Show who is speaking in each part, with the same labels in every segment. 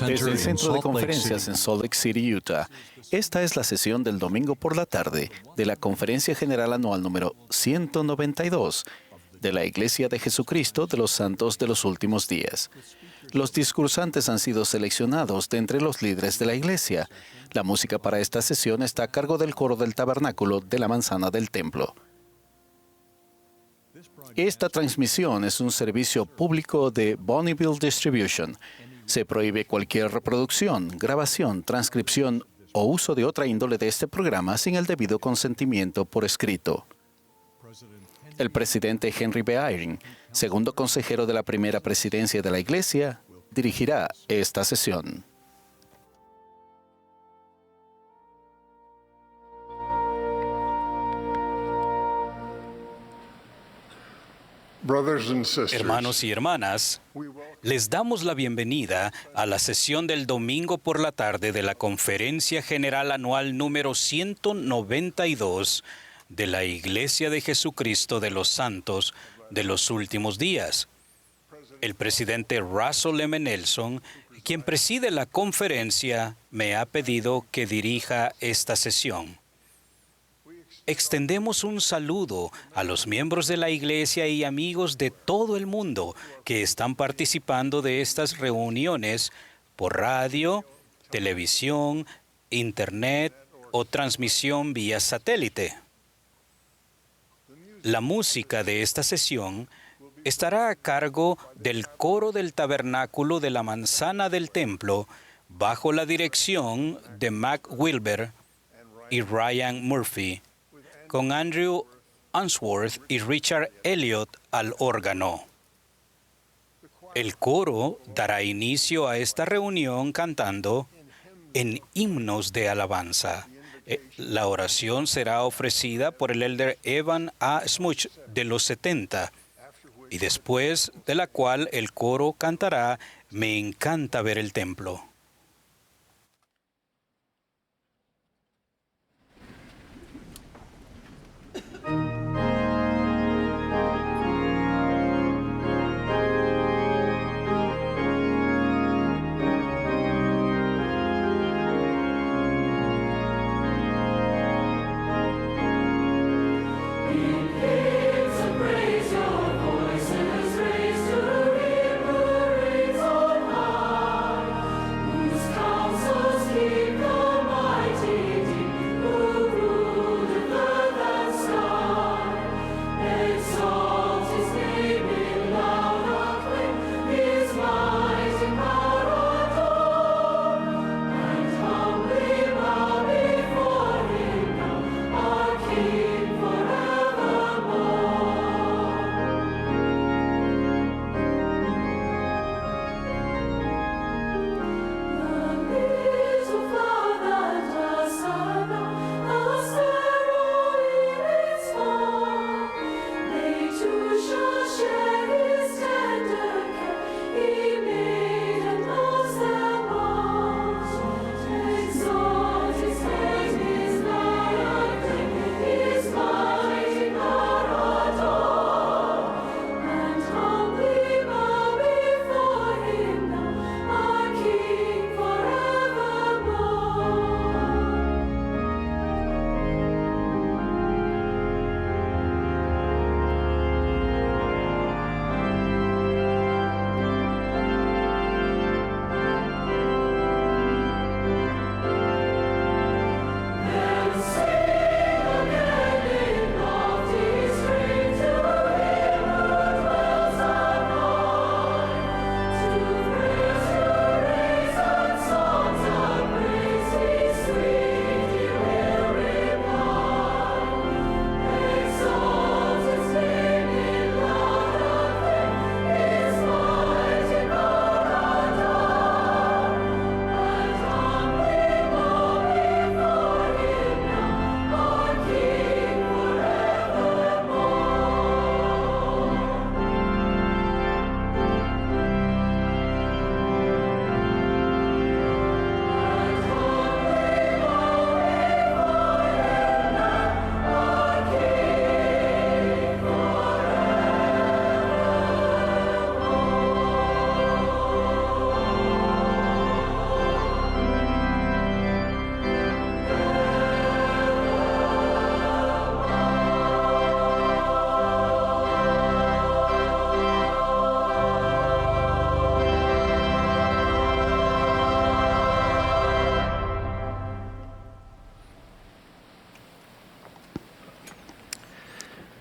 Speaker 1: Desde el Centro de Conferencias en Salt Lake City, Utah, esta es la sesión del domingo por la tarde de la Conferencia General Anual número 192 de la Iglesia de Jesucristo de los Santos de los Últimos Días. Los discursantes han sido seleccionados de entre los líderes de la Iglesia. La música para esta sesión está a cargo del coro del Tabernáculo de la Manzana del Templo. Esta transmisión es un servicio público de Bonneville Distribution. Se prohíbe cualquier reproducción, grabación, transcripción o uso de otra índole de este programa sin el debido consentimiento por escrito. El presidente Henry B. Eyring, segundo consejero de la primera presidencia de la Iglesia, dirigirá esta sesión.
Speaker 2: Hermanos y hermanas, les damos la bienvenida a la sesión del domingo por la tarde de la Conferencia General Anual número 192 de la Iglesia de Jesucristo de los Santos de los Últimos Días. El presidente Russell M. Nelson, quien preside la conferencia, me ha pedido que dirija esta sesión. Extendemos un saludo a los miembros de la Iglesia y amigos de todo el mundo que están participando de estas reuniones por radio, televisión, internet o transmisión vía satélite. La música de esta sesión estará a cargo del coro del Tabernáculo de la Manzana del Templo bajo la dirección de Mac Wilber y Ryan Murphy, con Andrew Unsworth y Richard Elliott al órgano. El coro dará inicio a esta reunión cantando en himnos de alabanza. La oración será ofrecida por el elder Evan A. Smuch de los 70, y después de la cual el coro cantará Me encanta ver el templo.
Speaker 3: Voices raised to him who reigns on high.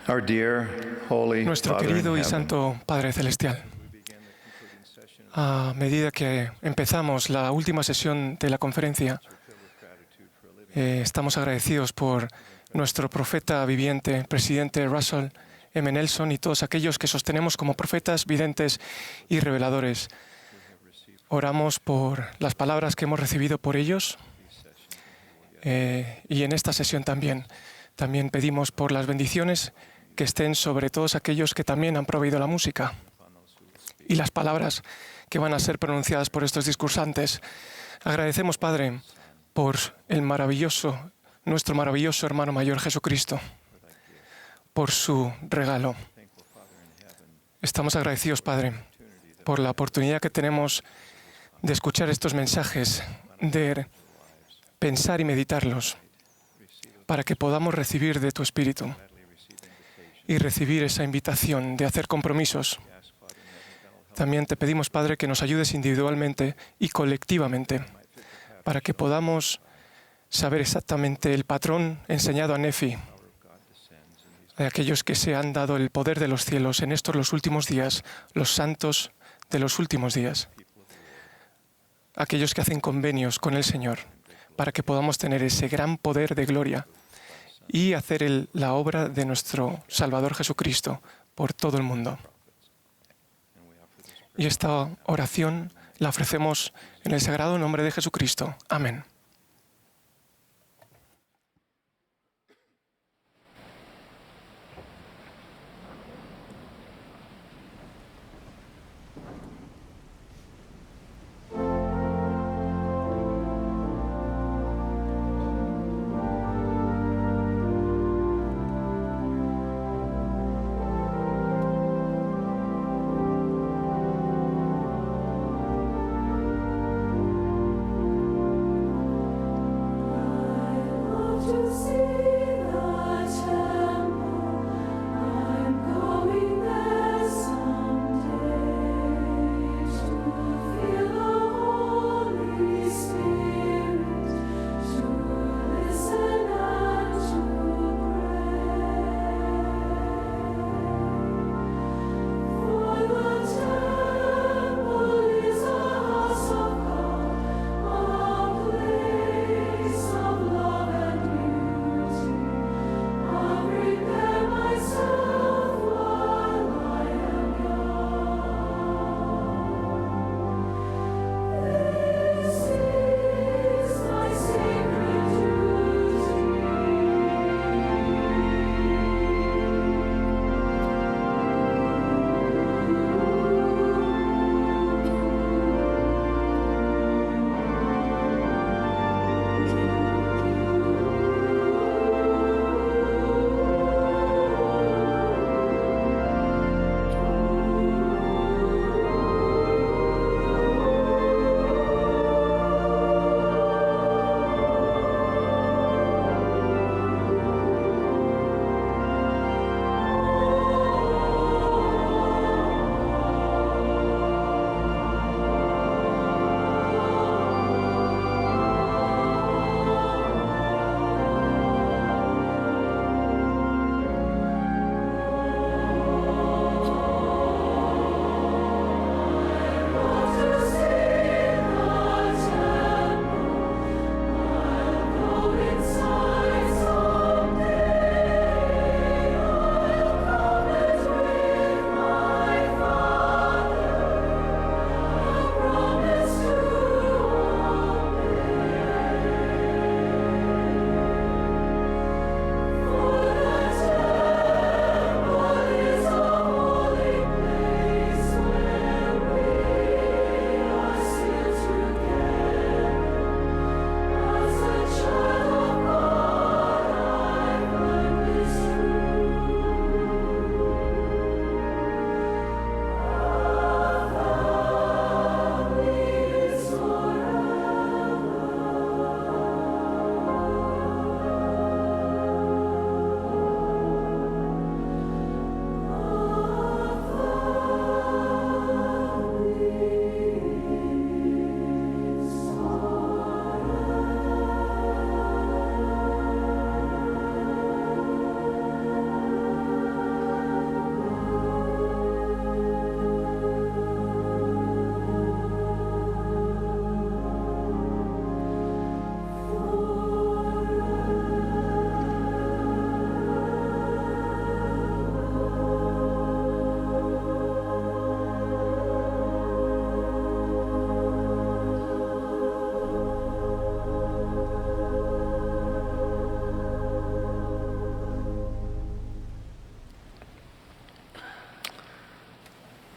Speaker 3: Our dear, holy
Speaker 4: Nuestro
Speaker 3: Father in
Speaker 4: querido y
Speaker 3: heaven,
Speaker 4: santo Padre Celestial, a medida que empezamos la última sesión de la conferencia, estamos agradecidos por nuestro profeta viviente, presidente Russell M. Nelson, y todos aquellos que sostenemos como profetas, videntes y reveladores. Oramos por las palabras que hemos recibido por ellos y en esta sesión también. También pedimos por las bendiciones que estén sobre todos aquellos que también han proveído la música y las palabras que van a ser pronunciadas por estos discursantes. Agradecemos, Padre, por nuestro maravilloso hermano mayor Jesucristo, por su regalo. Estamos agradecidos, Padre, por la oportunidad que tenemos de escuchar estos mensajes, de pensar y meditarlos, para que podamos recibir de tu Espíritu y recibir esa invitación de hacer compromisos. También te pedimos, Padre, que nos ayudes individualmente y colectivamente para que podamos saber exactamente el patrón enseñado a Nefi, de aquellos que se han dado el poder de los cielos en estos los últimos días, los santos de los últimos días, aquellos que hacen convenios con el Señor, para que podamos tener ese gran poder de gloria y hacer la obra de nuestro Salvador Jesucristo por todo el mundo. Y esta oración la ofrecemos en el sagrado nombre de Jesucristo. Amén.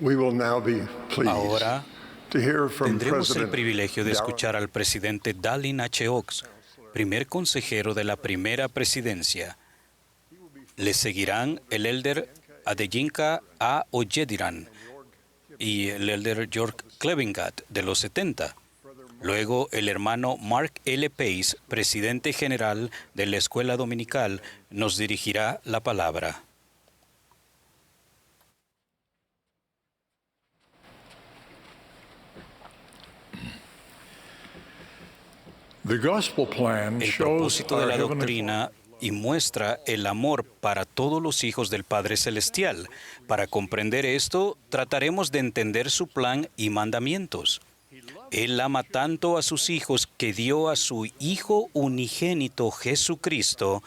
Speaker 3: We will now be pleased
Speaker 2: Ahora
Speaker 3: to hear from
Speaker 2: tendremos el
Speaker 3: President
Speaker 2: privilegio de
Speaker 3: Darrell
Speaker 2: escuchar al presidente Dallin H. Oaks, primer consejero de la primera presidencia. Le seguirán el elder Adeyinka A. Oyediran y el elder George Clevingat de los 70. Luego el hermano Mark L. Pace, presidente general de la Escuela Dominical, nos dirigirá la palabra.
Speaker 3: The gospel plan
Speaker 2: El
Speaker 3: shows
Speaker 2: propósito de
Speaker 3: our
Speaker 2: la
Speaker 3: Heavenly
Speaker 2: doctrina y muestra el amor para todos los hijos del Padre Celestial. Para comprender esto, trataremos de entender su plan y mandamientos. Él ama tanto a sus hijos que dio a su Hijo unigénito Jesucristo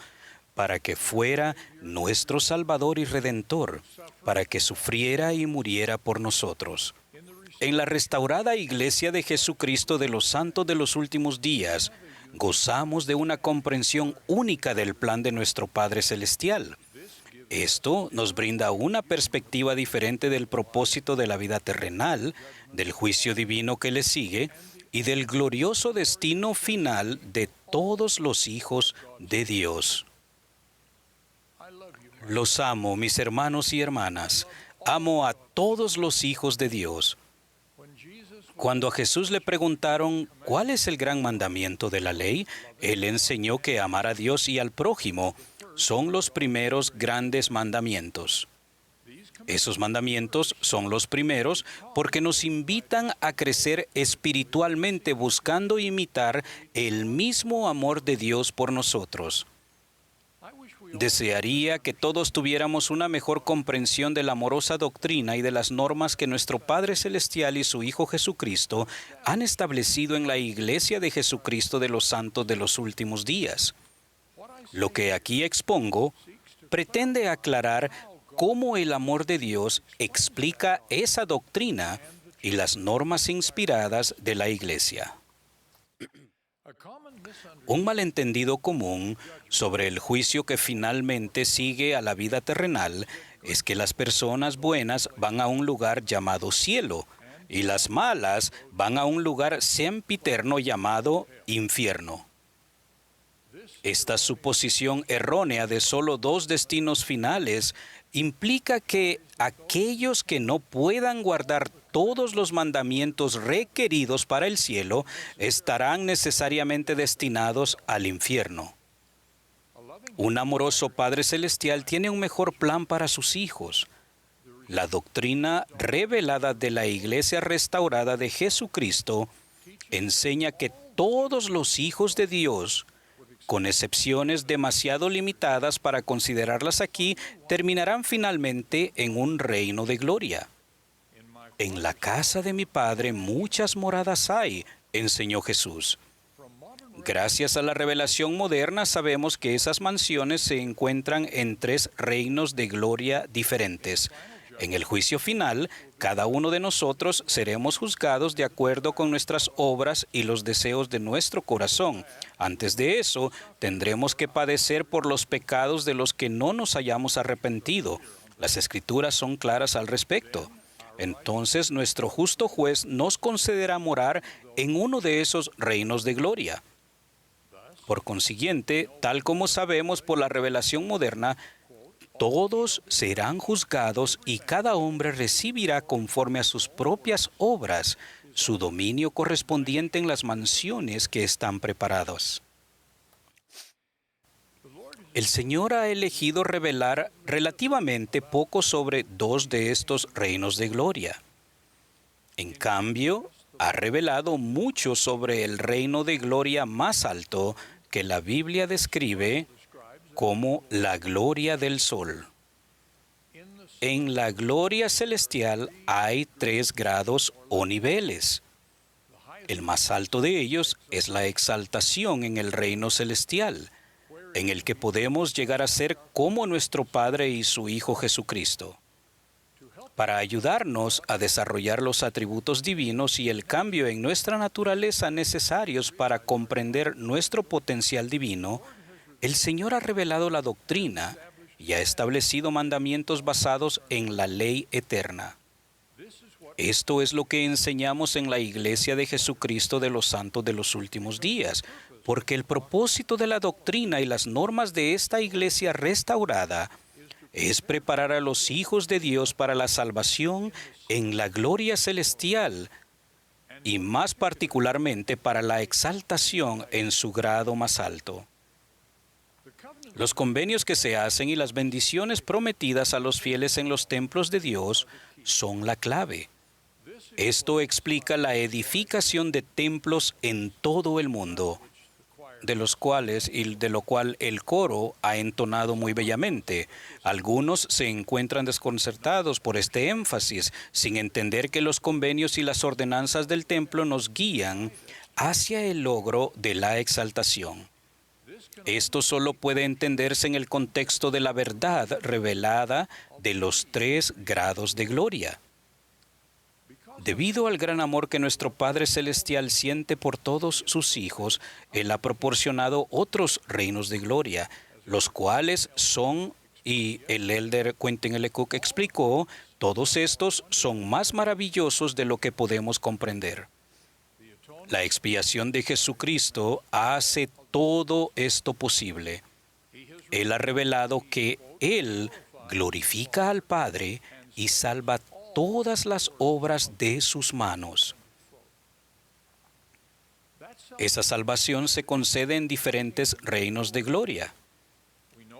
Speaker 2: para que fuera nuestro Salvador y Redentor, para que sufriera y muriera por nosotros. En la restaurada Iglesia de Jesucristo de los Santos de los Últimos Días, gozamos de una comprensión única del plan de nuestro Padre Celestial. Esto nos brinda una perspectiva diferente del propósito de la vida terrenal, del juicio divino que le sigue y del glorioso destino final de todos los hijos de Dios. Los amo, mis hermanos y hermanas. Amo a todos los hijos de Dios. Cuando a Jesús le preguntaron cuál es el gran mandamiento de la ley, Él enseñó que amar a Dios y al prójimo son los primeros grandes mandamientos. Esos mandamientos son los primeros porque nos invitan a crecer espiritualmente buscando imitar el mismo amor de Dios por nosotros. Desearía que todos tuviéramos una mejor comprensión de la amorosa doctrina y de las normas que nuestro Padre Celestial y su Hijo Jesucristo han establecido en la Iglesia de Jesucristo de los Santos de los Últimos Días. Lo que aquí expongo pretende aclarar cómo el amor de Dios explica esa doctrina y las normas inspiradas de la Iglesia. Un malentendido común sobre el juicio que finalmente sigue a la vida terrenal es que las personas buenas van a un lugar llamado cielo y las malas van a un lugar sempiterno llamado infierno. Esta suposición errónea de solo dos destinos finales implica que aquellos que no puedan guardar todos los mandamientos requeridos para el cielo estarán necesariamente destinados al infierno. Un amoroso Padre Celestial tiene un mejor plan para sus hijos. La doctrina revelada de la Iglesia restaurada de Jesucristo enseña que todos los hijos de Dios, con excepciones demasiado limitadas para considerarlas aquí, terminarán finalmente en un reino de gloria. En la casa de mi Padre muchas moradas hay, enseñó Jesús. Gracias a la revelación moderna sabemos que esas mansiones se encuentran en 3 reinos de gloria diferentes. En el juicio final, cada uno de nosotros seremos juzgados de acuerdo con nuestras obras y los deseos de nuestro corazón. Antes de eso, tendremos que padecer por los pecados de los que no nos hayamos arrepentido. Las Escrituras son claras al respecto. Entonces, nuestro justo juez nos concederá morar en uno de esos reinos de gloria. Por consiguiente, tal como sabemos por la revelación moderna, todos serán juzgados y cada hombre recibirá conforme a sus propias obras su dominio correspondiente en las mansiones que están preparadas. El Señor ha elegido revelar relativamente poco sobre 2 de estos reinos de gloria. En cambio, ha revelado mucho sobre el reino de gloria más alto que la Biblia describe como la gloria del sol. En la gloria celestial hay 3 grados o niveles. El más alto de ellos es la exaltación en el reino celestial, en el que podemos llegar a ser como nuestro Padre y su Hijo Jesucristo. Para ayudarnos a desarrollar los atributos divinos y el cambio en nuestra naturaleza necesarios para comprender nuestro potencial divino, el Señor ha revelado la doctrina y ha establecido mandamientos basados en la ley eterna. Esto es lo que enseñamos en la Iglesia de Jesucristo de los Santos de los Últimos Días, porque el propósito de la doctrina y las normas de esta Iglesia restaurada es preparar a los hijos de Dios para la salvación en la gloria celestial y más particularmente para la exaltación en su grado más alto. Los convenios que se hacen y las bendiciones prometidas a los fieles en los templos de Dios son la clave. Esto explica la edificación de templos en todo el mundo, de lo cual el coro ha entonado muy bellamente. Algunos se encuentran desconcertados por este énfasis, sin entender que los convenios y las ordenanzas del templo nos guían hacia el logro de la exaltación. Esto solo puede entenderse en el contexto de la verdad revelada de los 3 grados de gloria. Debido al gran amor que nuestro Padre Celestial siente por todos sus hijos, Él ha proporcionado otros reinos de gloria, los cuales son, y el elder Quentin L. Cook explicó, todos estos son más maravillosos de lo que podemos comprender. La expiación de Jesucristo hace todo esto posible. Él ha revelado que Él glorifica al Padre y salva todas las obras de sus manos. Esa salvación se concede en diferentes reinos de gloria.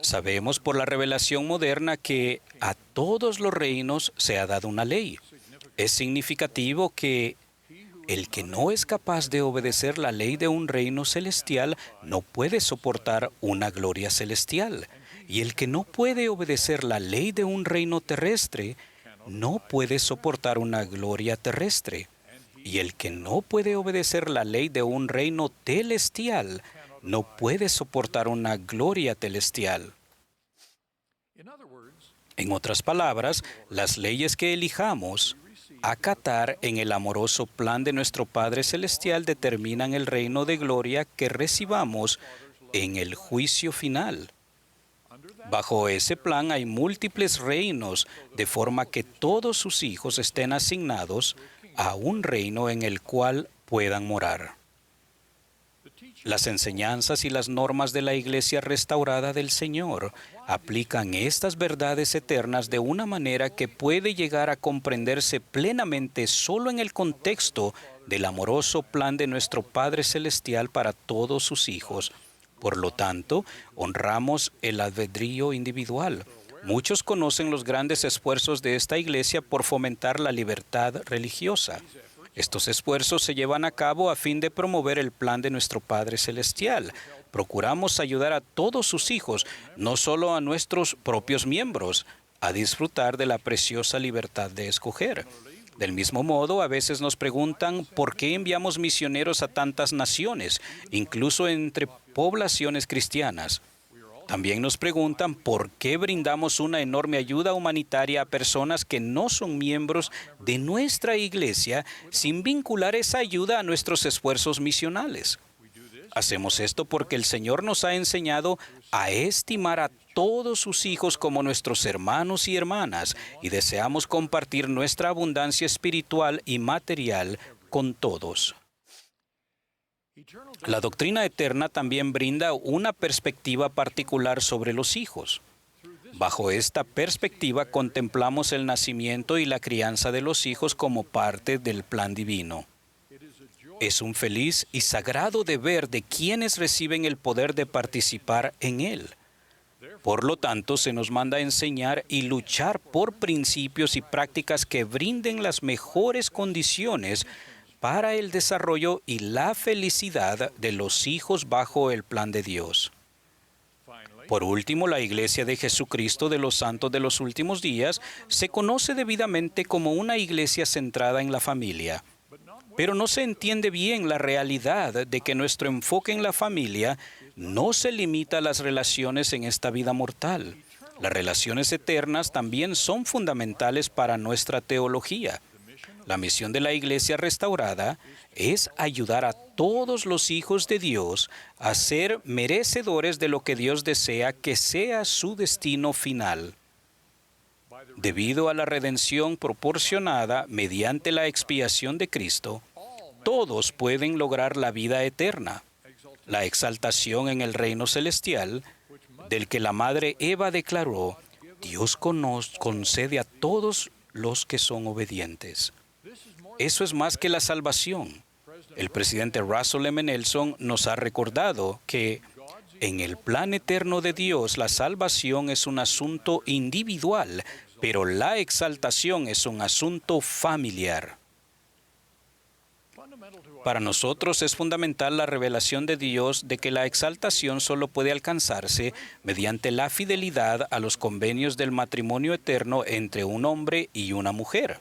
Speaker 2: Sabemos por la revelación moderna que a todos los reinos se ha dado una ley. Es significativo que el que no es capaz de obedecer la ley de un reino celestial no puede soportar una gloria celestial. Y el que no puede obedecer la ley de un reino terrestre no puede soportar una gloria terrestre. Y el que no puede obedecer la ley de un reino celestial no puede soportar una gloria celestial. En otras palabras, las leyes que elijamos acatar en el amoroso plan de nuestro Padre Celestial determinan el reino de gloria que recibamos en el juicio final. Bajo ese plan hay múltiples reinos, de forma que todos sus hijos estén asignados a un reino en el cual puedan morar. Las enseñanzas y las normas de la Iglesia restaurada del Señor aplican estas verdades eternas de una manera que puede llegar a comprenderse plenamente solo en el contexto del amoroso plan de nuestro Padre Celestial para todos sus hijos. Por lo tanto, honramos el albedrío individual. Muchos conocen los grandes esfuerzos de esta Iglesia por fomentar la libertad religiosa. Estos esfuerzos se llevan a cabo a fin de promover el plan de nuestro Padre Celestial. Procuramos ayudar a todos sus hijos, no solo a nuestros propios miembros, a disfrutar de la preciosa libertad de escoger. Del mismo modo, a veces nos preguntan por qué enviamos misioneros a tantas naciones, incluso entre poblaciones cristianas. También nos preguntan por qué brindamos una enorme ayuda humanitaria a personas que no son miembros de nuestra iglesia sin vincular esa ayuda a nuestros esfuerzos misionales. Hacemos esto porque el Señor nos ha enseñado a estimar a todos sus hijos como nuestros hermanos y hermanas y deseamos compartir nuestra abundancia espiritual y material con todos. La doctrina eterna también brinda una perspectiva particular sobre los hijos. Bajo esta perspectiva contemplamos el nacimiento y la crianza de los hijos como parte del plan divino. Es un feliz y sagrado deber de quienes reciben el poder de participar en él. Por lo tanto, se nos manda a enseñar y luchar por principios y prácticas que brinden las mejores condiciones para el desarrollo y la felicidad de los hijos bajo el plan de Dios. Por último, la Iglesia de Jesucristo de los Santos de los Últimos Días se conoce debidamente como una iglesia centrada en la familia. Pero no se entiende bien la realidad de que nuestro enfoque en la familia no se limita a las relaciones en esta vida mortal. Las relaciones eternas también son fundamentales para nuestra teología. La misión de la Iglesia restaurada es ayudar a todos los hijos de Dios a ser merecedores de lo que Dios desea que sea su destino final. Debido a la redención proporcionada mediante la expiación de Cristo, todos pueden lograr la vida eterna, la exaltación en el reino celestial, del que la madre Eva declaró: Dios concede a todos los que son obedientes. Eso es más que la salvación. El presidente Russell M. Nelson nos ha recordado que en el plan eterno de Dios la salvación es un asunto individual, pero la exaltación es un asunto familiar. Para nosotros es fundamental la revelación de Dios de que la exaltación solo puede alcanzarse mediante la fidelidad a los convenios del matrimonio eterno entre un hombre y una mujer.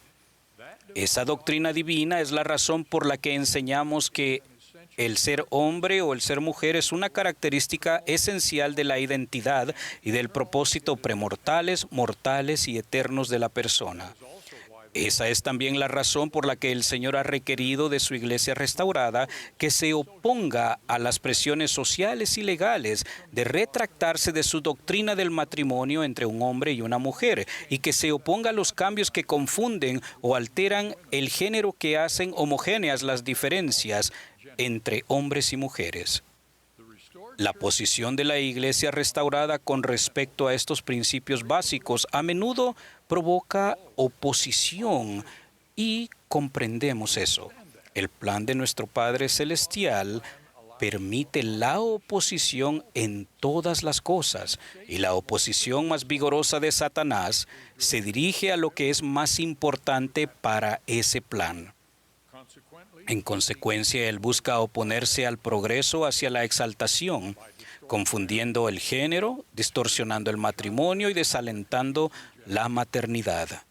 Speaker 2: Esa doctrina divina es la razón por la que enseñamos que el ser hombre o el ser mujer es una característica esencial de la identidad y del propósito premortales, mortales y eternos de la persona. Esa es también la razón por la que el Señor ha requerido de su iglesia restaurada que se oponga a las presiones sociales y legales de retractarse de su doctrina del matrimonio entre un hombre y una mujer, y que se oponga a los cambios que confunden o alteran el género, que hacen homogéneas las diferencias entre hombres y mujeres. La posición de la iglesia restaurada con respecto a estos principios básicos a menudo provoca oposición, y comprendemos eso. El plan de nuestro Padre Celestial permite la oposición en todas las cosas, y la oposición más vigorosa de Satanás se dirige a lo que es más importante para ese plan. En consecuencia, él busca oponerse al progreso hacia la exaltación, confundiendo el género, distorsionando el matrimonio y desalentando la maternidad.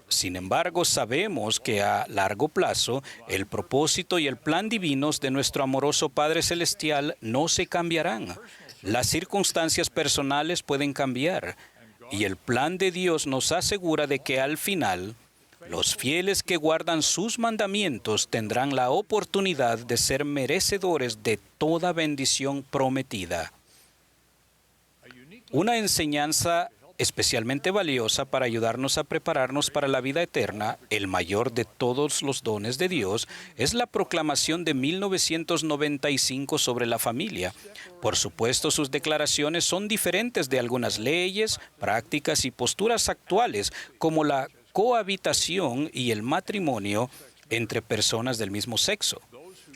Speaker 2: Sin embargo, sabemos que a largo plazo, el propósito y el plan divinos de nuestro amoroso Padre Celestial no se cambiarán. Las circunstancias personales pueden cambiar, y el plan de Dios nos asegura de que al final, los fieles que guardan sus mandamientos tendrán la oportunidad de ser merecedores de toda bendición prometida. Una enseñanza especialmente valiosa para ayudarnos a prepararnos para la vida eterna, el mayor de todos los dones de Dios, es la proclamación de 1995 sobre la familia. Por supuesto, sus declaraciones son diferentes de algunas leyes, prácticas y posturas actuales, como la cohabitación y el matrimonio entre personas del mismo sexo.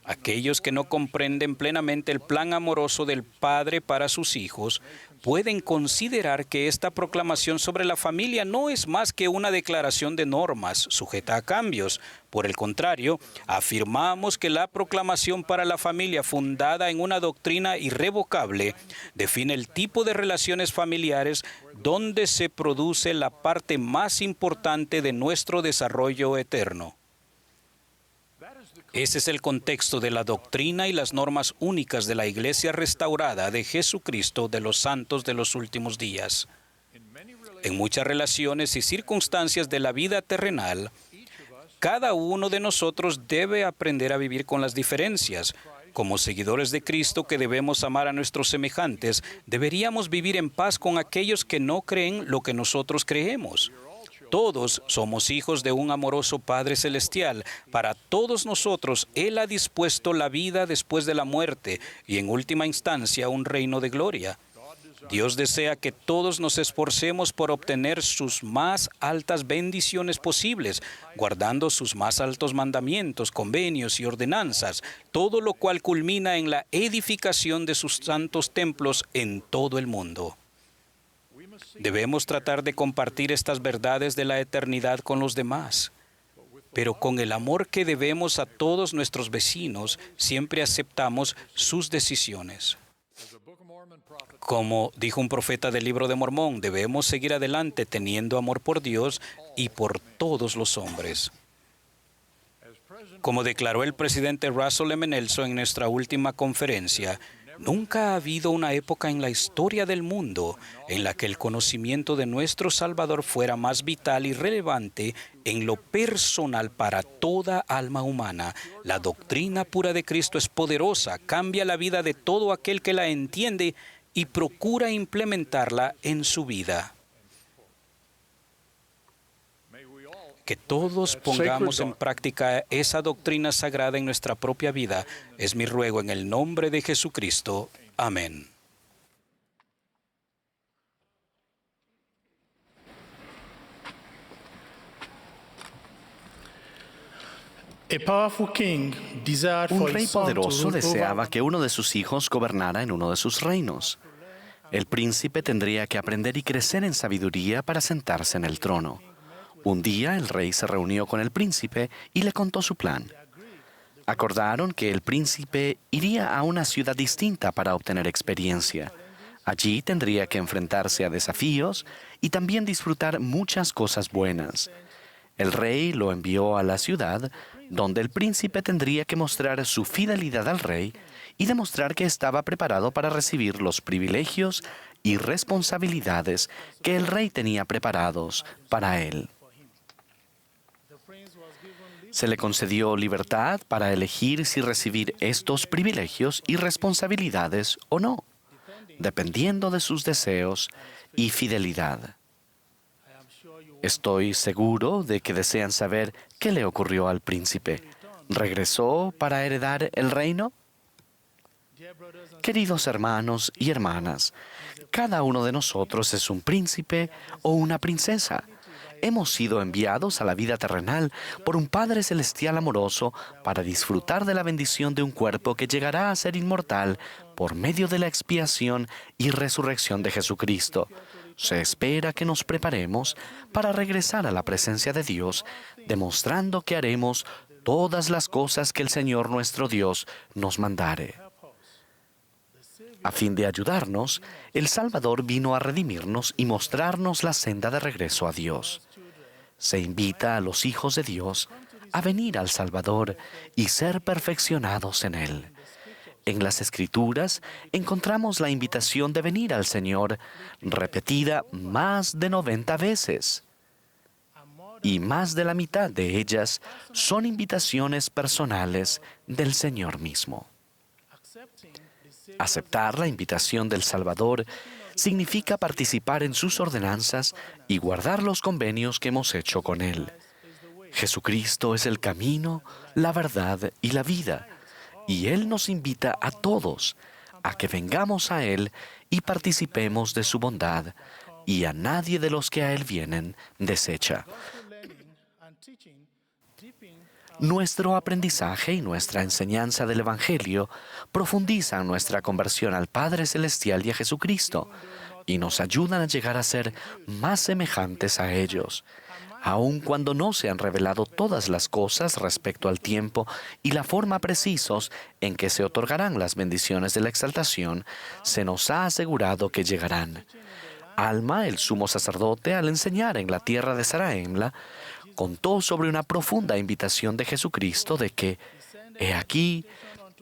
Speaker 2: Aquellos que no comprenden plenamente el plan amoroso del Padre para sus hijos pueden considerar que esta proclamación sobre la familia no es más que una declaración de normas sujeta a cambios. Por el contrario, afirmamos que la proclamación para la familia, fundada en una doctrina irrevocable, define el tipo de relaciones familiares donde se produce la parte más importante de nuestro desarrollo eterno. Ese es el contexto de la doctrina y las normas únicas de la Iglesia restaurada de Jesucristo de los santos de los últimos días. En muchas relaciones y circunstancias de la vida terrenal, cada uno de nosotros debe aprender a vivir con las diferencias. Como seguidores de Cristo que debemos amar a nuestros semejantes, deberíamos vivir en paz con aquellos que no creen lo que nosotros creemos. Todos somos hijos de un amoroso Padre Celestial. Para todos nosotros, Él ha dispuesto la vida después de la muerte y, en última instancia, un reino de gloria. Dios desea que todos nos esforcemos por obtener sus más altas bendiciones posibles, guardando sus más altos mandamientos, convenios y ordenanzas, todo lo cual culmina en la edificación de sus santos templos en todo el mundo. Debemos tratar de compartir estas verdades de la eternidad con los demás, pero con el amor que debemos a todos nuestros vecinos, siempre aceptamos sus decisiones. Como dijo un profeta del Libro de Mormón, debemos seguir adelante teniendo amor por Dios y por todos los hombres. Como declaró el presidente Russell M. Nelson en nuestra última conferencia, nunca ha habido una época en la historia del mundo en la que el conocimiento de nuestro Salvador fuera más vital y relevante en lo personal para toda alma humana. La doctrina pura de Cristo es poderosa, cambia la vida de todo aquel que la entiende y procura implementarla en su vida. Que todos pongamos en práctica esa doctrina sagrada en nuestra propia vida. Es mi ruego en el nombre de Jesucristo. Amén.
Speaker 5: Un rey poderoso deseaba que uno de sus hijos gobernara en uno de sus reinos. El príncipe tendría que aprender y crecer en sabiduría para sentarse en el trono. Un día el rey se reunió con el príncipe y le contó su plan. Acordaron que el príncipe iría a una ciudad distinta para obtener experiencia. Allí tendría que enfrentarse a desafíos y también disfrutar muchas cosas buenas. El rey lo envió a la ciudad, donde el príncipe tendría que mostrar su fidelidad al rey y demostrar que estaba preparado para recibir los privilegios y responsabilidades que el rey tenía preparados para él. Se le concedió libertad para elegir si recibir estos privilegios y responsabilidades o no, dependiendo de sus deseos y fidelidad. Estoy seguro de que desean saber qué le ocurrió al príncipe. ¿Regresó para heredar el reino? Queridos hermanos y hermanas, cada uno de nosotros es un príncipe o una princesa. Hemos sido enviados a la vida terrenal por un Padre Celestial amoroso para disfrutar de la bendición de un cuerpo que llegará a ser inmortal por medio de la expiación y resurrección de Jesucristo. Se espera que nos preparemos para regresar a la presencia de Dios, demostrando que haremos todas las cosas que el Señor nuestro Dios nos mandare. A fin de ayudarnos, el Salvador vino a redimirnos y mostrarnos la senda de regreso a Dios. Se invita a los hijos de Dios a venir al Salvador y ser perfeccionados en Él. En las Escrituras encontramos la invitación de venir al Señor repetida más de 90 veces. Y más de la mitad de ellas son invitaciones personales del Señor mismo. Aceptar la invitación del Salvador significa participar en sus ordenanzas y guardar los convenios que hemos hecho con Él. Jesucristo es el camino, la verdad y la vida, y Él nos invita a todos a que vengamos a Él y participemos de su bondad, y a nadie de los que a Él vienen desecha. Nuestro aprendizaje y nuestra enseñanza del Evangelio profundizan nuestra conversión al Padre Celestial y a Jesucristo y nos ayudan a llegar a ser más semejantes a ellos. Aun cuando no se han revelado todas las cosas respecto al tiempo y la forma precisos en que se otorgarán las bendiciones de la exaltación, se nos ha asegurado que llegarán. Alma, el sumo sacerdote, al enseñar en la tierra de Zarahemla, contó sobre una profunda invitación de Jesucristo de que, he aquí,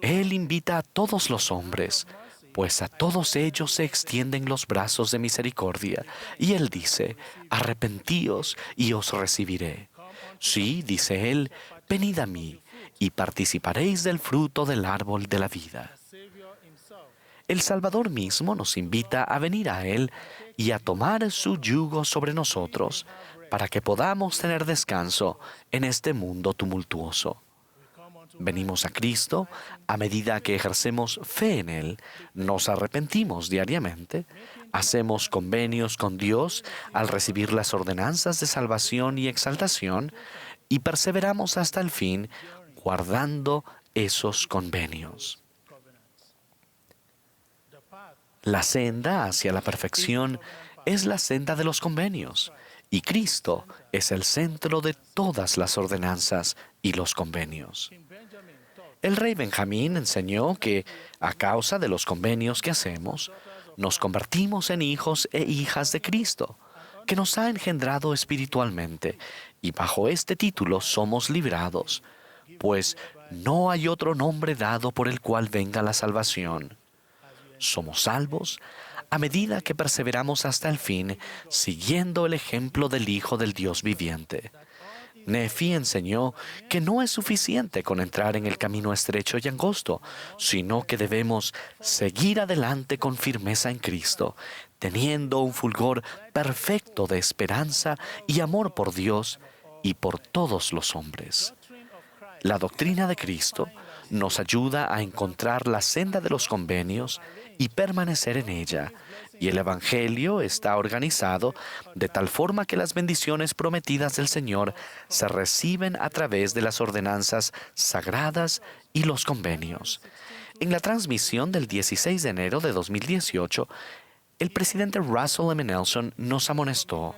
Speaker 5: Él invita a todos los hombres, pues a todos ellos se extienden los brazos de misericordia. Y Él dice, arrepentíos y os recibiré. Sí, dice Él, venid a mí y participaréis del fruto del árbol de la vida. El Salvador mismo nos invita a venir a Él y a tomar su yugo sobre nosotros, para que podamos tener descanso en este mundo tumultuoso. Venimos a Cristo a medida que ejercemos fe en Él, nos arrepentimos diariamente, hacemos convenios con Dios al recibir las ordenanzas de salvación y exaltación y perseveramos hasta el fin guardando esos convenios. La senda hacia la perfección es la senda de los convenios. Y Cristo es el centro de todas las ordenanzas y los convenios. El rey Benjamín enseñó que, a causa de los convenios que hacemos, nos convertimos en hijos e hijas de Cristo, que nos ha engendrado espiritualmente, y bajo este título somos librados, pues no hay otro nombre dado por el cual venga la salvación. Somos salvos a medida que perseveramos hasta el fin, siguiendo el ejemplo del Hijo del Dios viviente. Nefi enseñó que no es suficiente con entrar en el camino estrecho y angosto, sino que debemos seguir adelante con firmeza en Cristo, teniendo un fulgor perfecto de esperanza y amor por Dios y por todos los hombres. La doctrina de Cristo nos ayuda a encontrar la senda de los convenios y permanecer en ella, y el Evangelio está organizado de tal forma que las bendiciones prometidas del Señor se reciben a través de las ordenanzas sagradas y los convenios. En la transmisión del 16 de enero de 2018, el presidente Russell M. Nelson nos amonestó: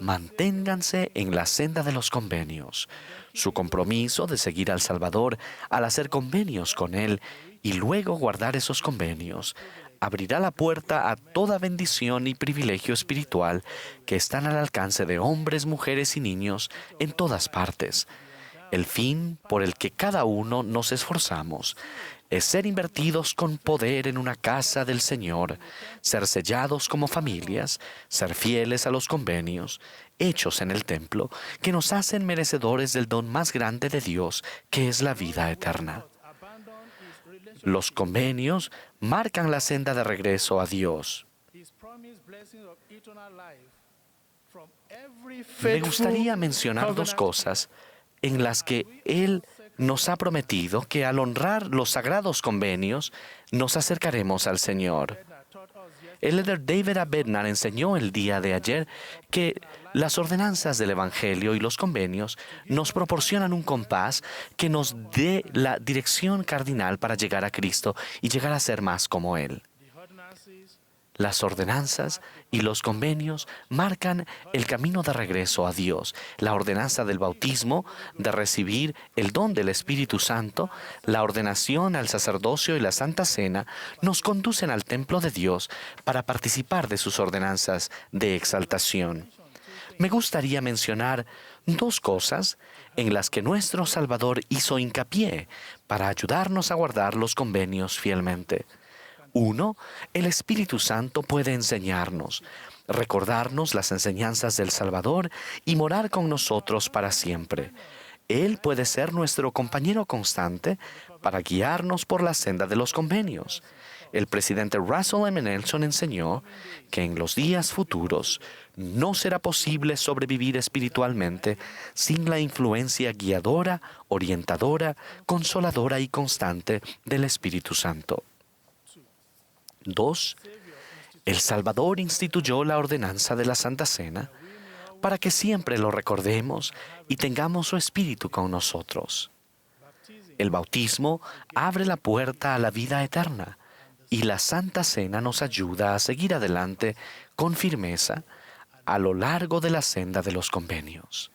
Speaker 5: manténganse en la senda de los convenios. Su compromiso de seguir al Salvador al hacer convenios con Él y luego guardar esos convenios abrirá la puerta a toda bendición y privilegio espiritual que están al alcance de hombres, mujeres y niños en todas partes. El fin por el que cada uno nos esforzamos es ser invertidos con poder en una casa del Señor, ser sellados como familias, ser fieles a los convenios, hechos en el templo, que nos hacen merecedores del don más grande de Dios, que es la vida eterna. Los convenios marcan la senda de regreso a Dios. Me gustaría mencionar dos cosas en las que Él nos ha prometido que al honrar los sagrados convenios nos acercaremos al Señor. El líder David A. Bednar enseñó el día de ayer que las ordenanzas del Evangelio y los convenios nos proporcionan un compás que nos dé la dirección cardinal para llegar a Cristo y llegar a ser más como Él. Las ordenanzas y los convenios marcan el camino de regreso a Dios. La ordenanza del bautismo, de recibir el don del Espíritu Santo, la ordenación al sacerdocio y la Santa Cena, nos conducen al templo de Dios para participar de sus ordenanzas de exaltación. Me gustaría mencionar dos cosas en las que nuestro Salvador hizo hincapié para ayudarnos a guardar los convenios fielmente. 1. El Espíritu Santo puede enseñarnos, recordarnos las enseñanzas del Salvador y morar con nosotros para siempre. Él puede ser nuestro compañero constante para guiarnos por la senda de los convenios. El presidente Russell M. Nelson enseñó que en los días futuros no será posible sobrevivir espiritualmente sin la influencia guiadora, orientadora, consoladora y constante del Espíritu Santo. 2. El Salvador instituyó la ordenanza de la Santa Cena para que siempre lo recordemos y tengamos su Espíritu con nosotros. El bautismo abre la puerta a la vida eterna y la Santa Cena nos ayuda a seguir adelante con firmeza a lo largo de la senda de los convenios.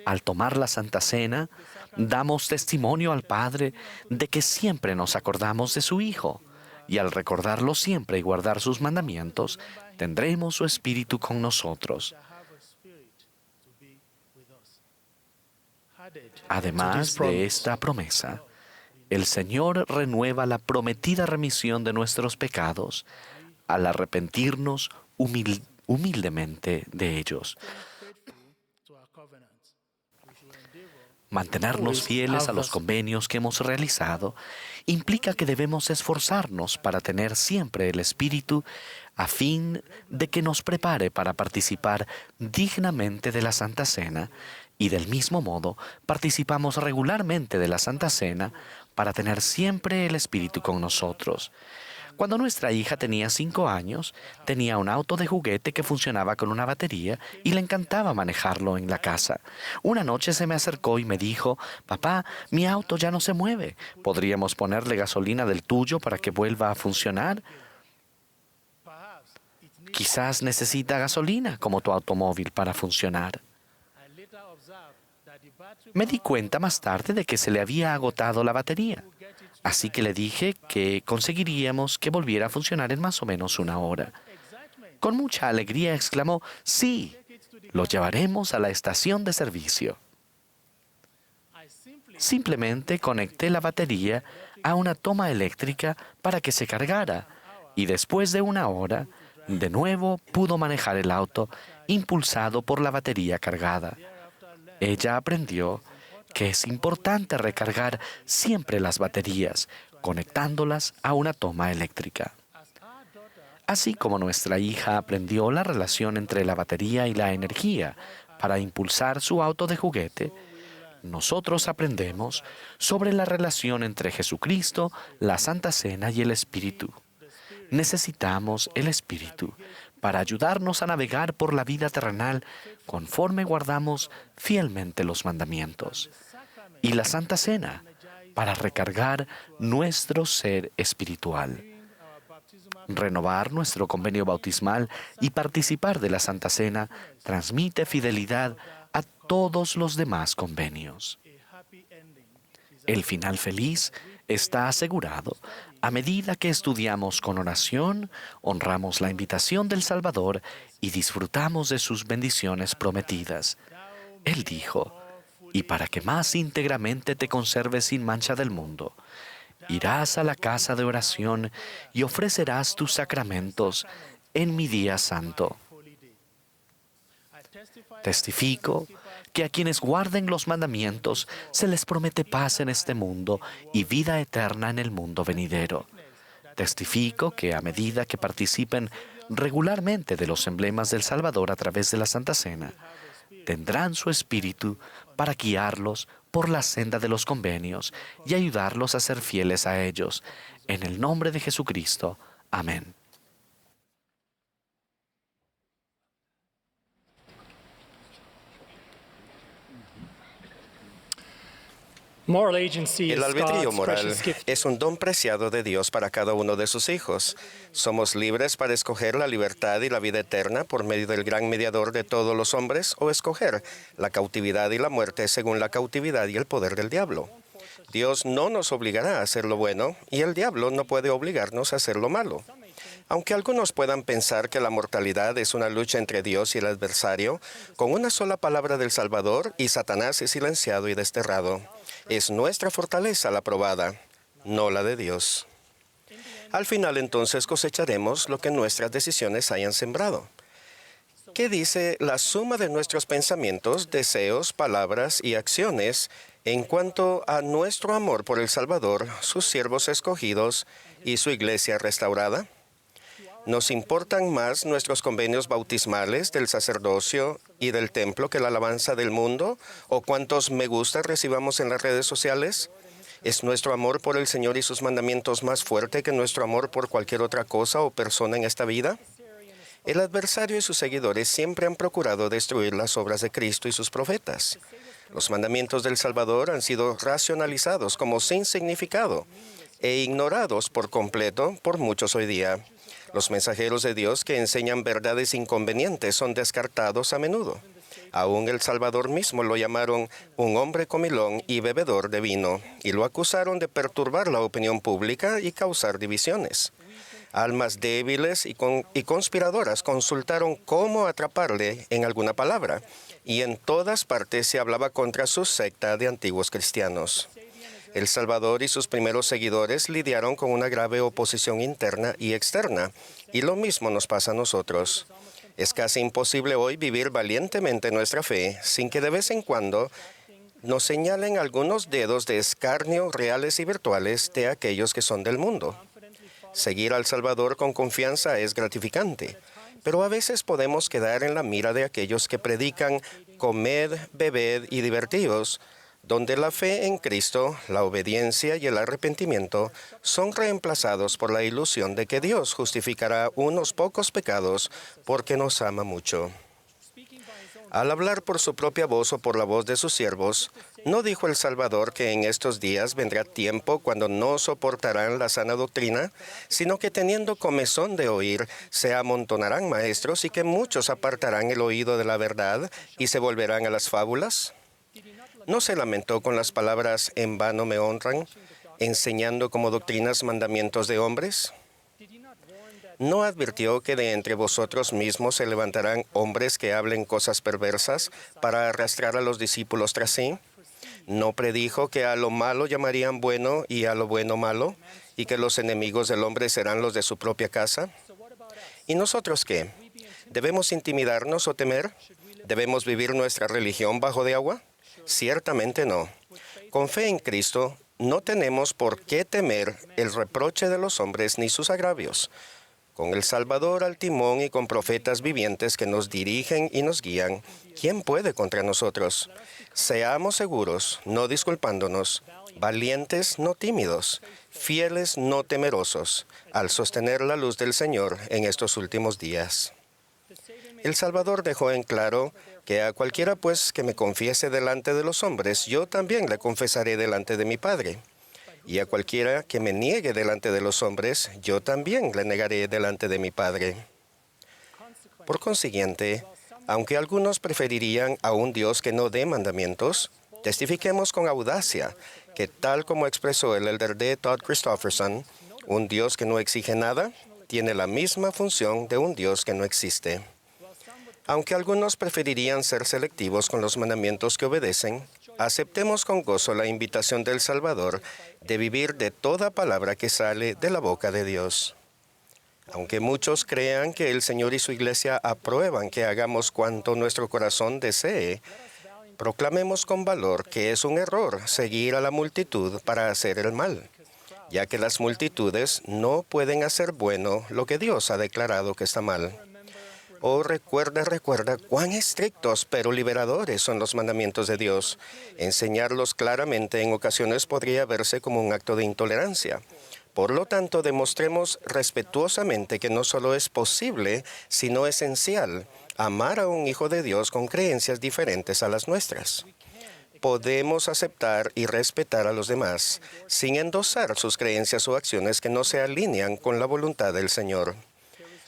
Speaker 5: Al tomar la Santa Cena, damos testimonio al Padre de que siempre nos acordamos de su Hijo. Y al recordarlo siempre y guardar sus mandamientos, tendremos su Espíritu con nosotros. Además de esta promesa, el Señor renueva la prometida remisión de nuestros pecados al arrepentirnos humildemente de ellos. Mantenernos fieles a los convenios que hemos realizado implica que debemos esforzarnos para tener siempre el Espíritu a fin de que nos prepare para participar dignamente de la Santa Cena y del mismo modo participamos regularmente de la Santa Cena para tener siempre el Espíritu con nosotros. Cuando nuestra hija tenía 5 años, tenía un auto de juguete que funcionaba con una batería y le encantaba manejarlo en la casa. Una noche se me acercó y me dijo: «Papá, mi auto ya no se mueve. ¿Podríamos ponerle gasolina del tuyo para que vuelva a funcionar?» Quizás necesita gasolina como tu automóvil para funcionar. Me di cuenta más tarde de que se le había agotado la batería. Así que le dije que conseguiríamos que volviera a funcionar en más o menos 1 hora. Con mucha alegría exclamó: «Sí, lo llevaremos a la estación de servicio». Simplemente conecté la batería a una toma eléctrica para que se cargara y después de 1 hora, de nuevo pudo manejar el auto impulsado por la batería cargada. Ella aprendió que es importante recargar siempre las baterías, conectándolas a una toma eléctrica. Así como nuestra hija aprendió la relación entre la batería y la energía para impulsar su auto de juguete, nosotros aprendemos sobre la relación entre Jesucristo, la Santa Cena y el Espíritu. Necesitamos el Espíritu para ayudarnos a navegar por la vida terrenal conforme guardamos fielmente los mandamientos. Y la Santa Cena para recargar nuestro ser espiritual. Renovar nuestro convenio bautismal y participar de la Santa Cena transmite fidelidad a todos los demás convenios. El final feliz está asegurado a medida que estudiamos con oración, honramos la invitación del Salvador y disfrutamos de sus bendiciones prometidas. Él dijo: y para que más íntegramente te conserves sin mancha del mundo, irás a la casa de oración y ofrecerás tus sacramentos en mi día santo. Testifico que a quienes guarden los mandamientos se les promete paz en este mundo y vida eterna en el mundo venidero. Testifico que a medida que participen regularmente de los emblemas del Salvador a través de la Santa Cena, tendrán su espíritu para guiarlos por la senda de los convenios y ayudarlos a ser fieles a ellos. En el nombre de Jesucristo. Amén.
Speaker 6: El albedrío moral es un don preciado de Dios para cada uno de sus hijos. Somos libres para escoger la libertad y la vida eterna por medio del gran mediador de todos los hombres, o escoger la cautividad y la muerte según la cautividad y el poder del diablo. Dios no nos obligará a hacer lo bueno, y el diablo no puede obligarnos a hacer lo malo. Aunque algunos puedan pensar que la mortalidad es una lucha entre Dios y el adversario, con una sola palabra del Salvador y Satanás es silenciado y desterrado. Es nuestra fortaleza la probada, no la de Dios. Al final entonces cosecharemos lo que nuestras decisiones hayan sembrado. ¿Qué dice la suma de nuestros pensamientos, deseos, palabras y acciones en cuanto a nuestro amor por el Salvador, sus siervos escogidos y su iglesia restaurada? ¿Nos importan más nuestros convenios bautismales del sacerdocio y del templo que la alabanza del mundo? ¿O cuántos me gusta recibamos en las redes sociales? ¿Es nuestro amor por el Señor y sus mandamientos más fuerte que nuestro amor por cualquier otra cosa o persona en esta vida? El adversario y sus seguidores siempre han procurado destruir las obras de Cristo y sus profetas. Los mandamientos del Salvador han sido racionalizados como sin significado e ignorados por completo por muchos hoy día. Los mensajeros de Dios que enseñan verdades inconvenientes son descartados a menudo. Aún el Salvador mismo lo llamaron un hombre comilón y bebedor de vino, y lo acusaron de perturbar la opinión pública y causar divisiones. Almas débiles y conspiradoras consultaron cómo atraparle en alguna palabra, y en todas partes se hablaba contra su secta de antiguos cristianos. El Salvador y sus primeros seguidores lidiaron con una grave oposición interna y externa, y lo mismo nos pasa a nosotros. Es casi imposible hoy vivir valientemente nuestra fe sin que de vez en cuando nos señalen algunos dedos de escarnio reales y virtuales de aquellos que son del mundo. Seguir al Salvador con confianza es gratificante, pero a veces podemos quedar en la mira de aquellos que predican comed, bebed y divertidos, donde la fe en Cristo, la obediencia y el arrepentimiento son reemplazados por la ilusión de que Dios justificará unos pocos pecados porque nos ama mucho. Al hablar por su propia voz o por la voz de sus siervos, ¿no dijo el Salvador que en estos días vendrá tiempo cuando no soportarán la sana doctrina, sino que teniendo comezón de oír, se amontonarán maestros y que muchos apartarán el oído de la verdad y se volverán a las fábulas? ¿No se lamentó con las palabras en vano me honran, enseñando como doctrinas mandamientos de hombres? ¿No advirtió que de entre vosotros mismos se levantarán hombres que hablen cosas perversas para arrastrar a los discípulos tras sí? ¿No predijo que a lo malo llamarían bueno y a lo bueno malo, y que los enemigos del hombre serán los de su propia casa? ¿Y nosotros qué? ¿Debemos intimidarnos o temer? ¿Debemos vivir nuestra religión bajo de agua? Ciertamente no. Con fe en Cristo, no tenemos por qué temer el reproche de los hombres ni sus agravios. Con el Salvador al timón y con profetas vivientes que nos dirigen y nos guían, ¿quién puede contra nosotros? Seamos seguros, no disculpándonos, valientes, no tímidos, fieles, no temerosos, al sostener la luz del Señor en estos últimos días. El Salvador dejó en claro que a cualquiera pues que me confiese delante de los hombres, yo también le confesaré delante de mi Padre. Y a cualquiera que me niegue delante de los hombres, yo también le negaré delante de mi Padre. Por consiguiente, aunque algunos preferirían a un Dios que no dé mandamientos, testifiquemos con audacia que, tal como expresó el elder D. Todd Christofferson, un Dios que no exige nada tiene la misma función de un Dios que no existe. Aunque algunos preferirían ser selectivos con los mandamientos que obedecen, aceptemos con gozo la invitación del Salvador de vivir de toda palabra que sale de la boca de Dios. Aunque muchos crean que el Señor y su Iglesia aprueban que hagamos cuanto nuestro corazón desee, proclamemos con valor que es un error seguir a la multitud para hacer el mal, ya que las multitudes no pueden hacer bueno lo que Dios ha declarado que está mal. Oh, recuerda cuán estrictos pero liberadores son los mandamientos de Dios. Enseñarlos claramente en ocasiones podría verse como un acto de intolerancia. Por lo tanto, demostremos respetuosamente que no solo es posible, sino esencial, amar a un hijo de Dios con creencias diferentes a las nuestras. Podemos aceptar y respetar a los demás, sin endosar sus creencias o acciones que no se alinean con la voluntad del Señor.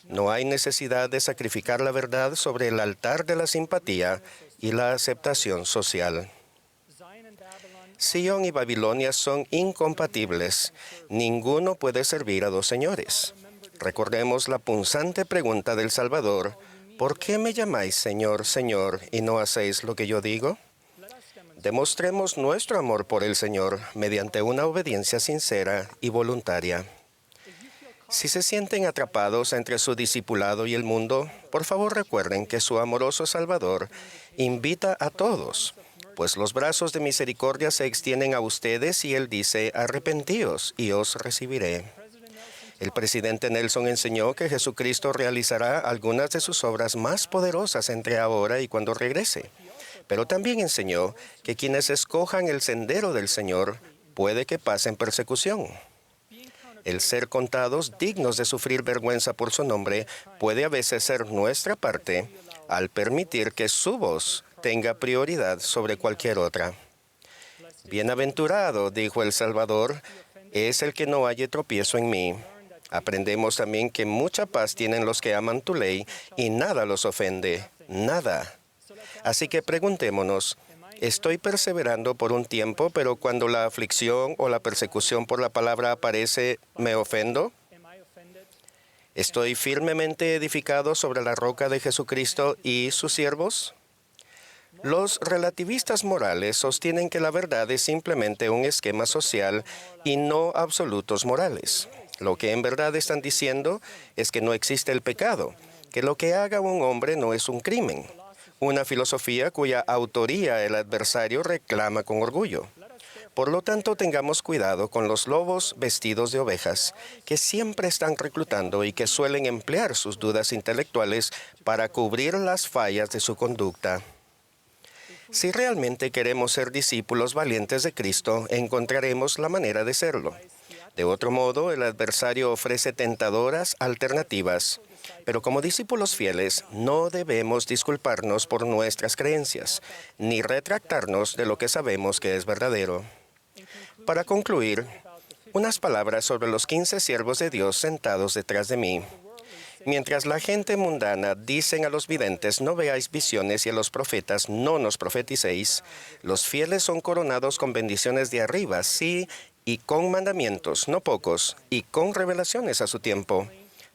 Speaker 6: No hay necesidad de sacrificar la verdad sobre el altar de la simpatía y la aceptación social. Sion y Babilonia son incompatibles. Ninguno puede servir a dos señores. Recordemos la punzante pregunta del Salvador: ¿por qué me llamáis Señor, Señor, y no hacéis lo que yo digo? Demostremos nuestro amor por el Señor mediante una obediencia sincera y voluntaria. Si se sienten atrapados entre su discipulado y el mundo, por favor recuerden que su amoroso Salvador invita a todos, pues los brazos de misericordia se extienden a ustedes y Él dice: arrepentíos y os recibiré. El presidente Nelson enseñó que Jesucristo realizará algunas de sus obras más poderosas entre ahora y cuando regrese, pero también enseñó que quienes escojan el sendero del Señor puede que pasen persecución. El ser contados dignos de sufrir vergüenza por su nombre puede a veces ser nuestra parte al permitir que su voz tenga prioridad sobre cualquier otra. Bienaventurado, dijo el Salvador, es el que no halle tropiezo en mí. Aprendemos también que mucha paz tienen los que aman tu ley y nada los ofende, nada. Así que preguntémonos: estoy perseverando por un tiempo, pero cuando la aflicción o la persecución por la palabra aparece, ¿me ofendo? ¿Estoy firmemente edificado sobre la roca de Jesucristo y sus siervos? Los relativistas morales sostienen que la verdad es simplemente un esquema social y no absolutos morales. Lo que en verdad están diciendo es que no existe el pecado, que lo que haga un hombre no es un crimen. Una filosofía cuya autoría el adversario reclama con orgullo. Por lo tanto, tengamos cuidado con los lobos vestidos de ovejas, que siempre están reclutando y que suelen emplear sus dudas intelectuales para cubrir las fallas de su conducta. Si realmente queremos ser discípulos valientes de Cristo, encontraremos la manera de serlo. De otro modo, el adversario ofrece tentadoras alternativas. Pero como discípulos fieles, no debemos disculparnos por nuestras creencias, ni retractarnos de lo que sabemos que es verdadero. Para concluir, unas palabras sobre los 15 siervos de Dios sentados detrás de mí. Mientras la gente mundana dicen a los videntes: no veáis visiones, y a los profetas: no nos profeticéis, los fieles son coronados con bendiciones de arriba, sí, y con mandamientos, no pocos, y con revelaciones a su tiempo.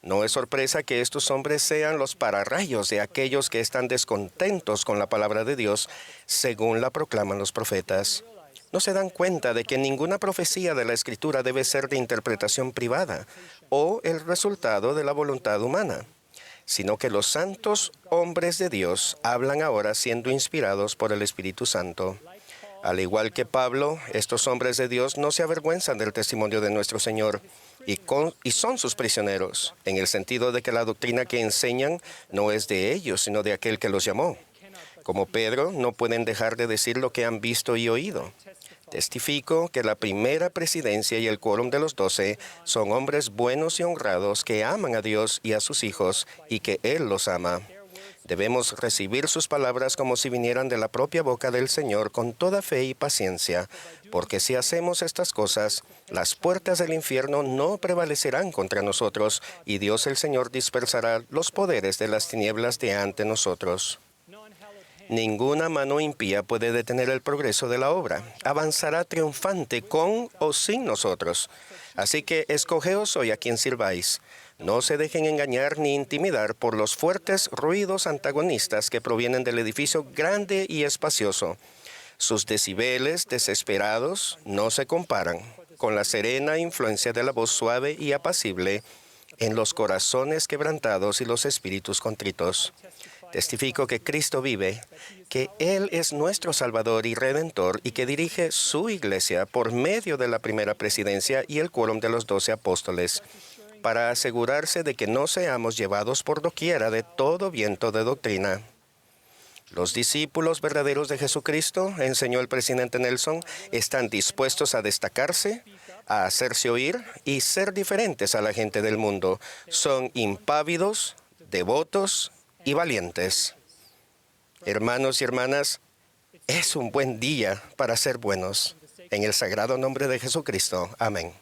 Speaker 6: No es sorpresa que estos hombres sean los pararrayos de aquellos que están descontentos con la palabra de Dios, según la proclaman los profetas. No se dan cuenta de que ninguna profecía de la Escritura debe ser de interpretación privada o el resultado de la voluntad humana, sino que los santos hombres de Dios hablan ahora siendo inspirados por el Espíritu Santo. Al igual que Pablo, estos hombres de Dios no se avergüenzan del testimonio de nuestro Señor y son sus prisioneros, en el sentido de que la doctrina que enseñan no es de ellos, sino de aquel que los llamó. Como Pedro, no pueden dejar de decir lo que han visto y oído. Testifico que la primera presidencia y el quórum de los 12 son hombres buenos y honrados que aman a Dios y a sus hijos y que Él los ama. Debemos recibir sus palabras como si vinieran de la propia boca del Señor con toda fe y paciencia, porque si hacemos estas cosas, las puertas del infierno no prevalecerán contra nosotros y Dios el Señor dispersará los poderes de las tinieblas de ante nosotros. Ninguna mano impía puede detener el progreso de la obra. Avanzará triunfante con o sin nosotros. Así que escogeos hoy a quien sirváis. No se dejen engañar ni intimidar por los fuertes ruidos antagonistas que provienen del edificio grande y espacioso. Sus decibeles desesperados no se comparan con la serena influencia de la voz suave y apacible en los corazones quebrantados y los espíritus contritos. Testifico que Cristo vive, que Él es nuestro Salvador y Redentor y que dirige su iglesia por medio de la primera presidencia y el quórum de los 12 apóstoles, para asegurarse de que no seamos llevados por doquiera de todo viento de doctrina. Los discípulos verdaderos de Jesucristo, enseñó el presidente Nelson, están dispuestos a destacarse, a hacerse oír y ser diferentes a la gente del mundo. Son impávidos, devotos y valientes. Hermanos y hermanas, es un buen día para ser buenos. En el sagrado nombre de Jesucristo. Amén.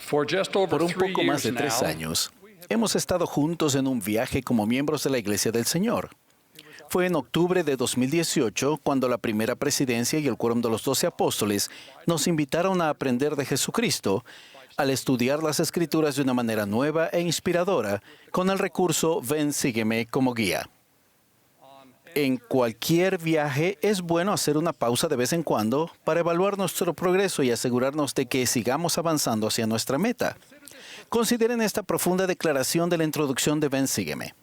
Speaker 1: Por un poco más de 3 años, hemos estado juntos en un viaje como miembros de la Iglesia del Señor. Fue en octubre de 2018 cuando la primera presidencia y el quórum de los 12 apóstoles nos invitaron a aprender de Jesucristo al estudiar las Escrituras de una manera nueva e inspiradora con el recurso Ven, sígueme como guía. En cualquier viaje es bueno hacer una pausa de vez en cuando para evaluar nuestro progreso y asegurarnos de que sigamos avanzando hacia nuestra meta. Consideren esta profunda declaración de la introducción de Ven, sígueme.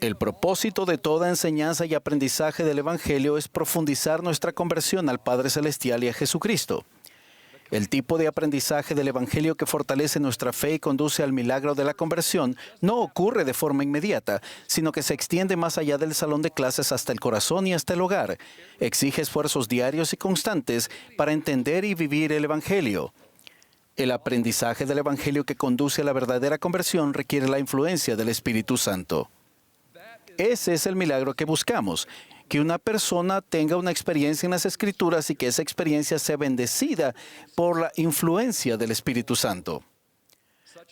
Speaker 1: El propósito de toda enseñanza y aprendizaje del Evangelio es profundizar nuestra conversión al Padre Celestial y a Jesucristo. El tipo de aprendizaje del Evangelio que fortalece nuestra fe y conduce al milagro de la conversión no ocurre de forma inmediata, sino que se extiende más allá del salón de clases hasta el corazón y hasta el hogar. Exige esfuerzos diarios y constantes para entender y vivir el Evangelio. El aprendizaje del Evangelio que conduce a la verdadera conversión requiere la influencia del Espíritu Santo. Ese es el milagro que buscamos, que una persona tenga una experiencia en las Escrituras y que esa experiencia sea bendecida por la influencia del Espíritu Santo.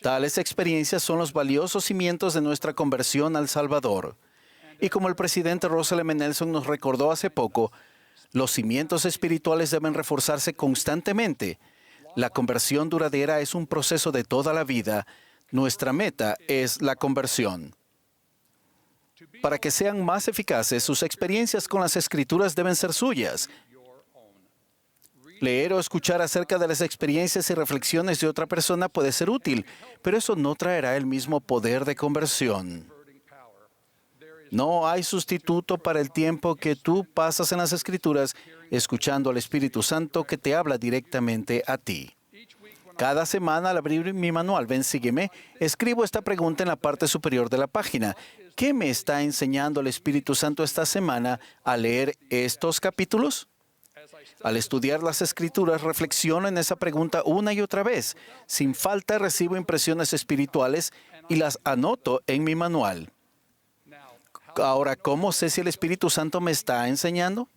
Speaker 1: Tales experiencias son los valiosos cimientos de nuestra conversión al Salvador. Y como el presidente Russell M. Nelson nos recordó hace poco, los cimientos espirituales deben reforzarse constantemente. La conversión duradera es un proceso de toda la vida. Nuestra meta es la conversión. Para que sean más eficaces, sus experiencias con las Escrituras deben ser suyas. Leer o escuchar acerca de las experiencias y reflexiones de otra persona puede ser útil, pero eso no traerá el mismo poder de conversión. No hay sustituto para el tiempo que tú pasas en las Escrituras escuchando al Espíritu Santo que te habla directamente a ti. Cada semana al abrir mi manual Ven, sígueme, escribo esta pregunta en la parte superior de la página. ¿Qué me está enseñando el Espíritu Santo esta semana al leer estos capítulos? Al estudiar las Escrituras, reflexiono en esa pregunta una y otra vez. Sin falta recibo impresiones espirituales y las anoto en mi manual. Ahora, ¿cómo sé si el Espíritu Santo me está enseñando?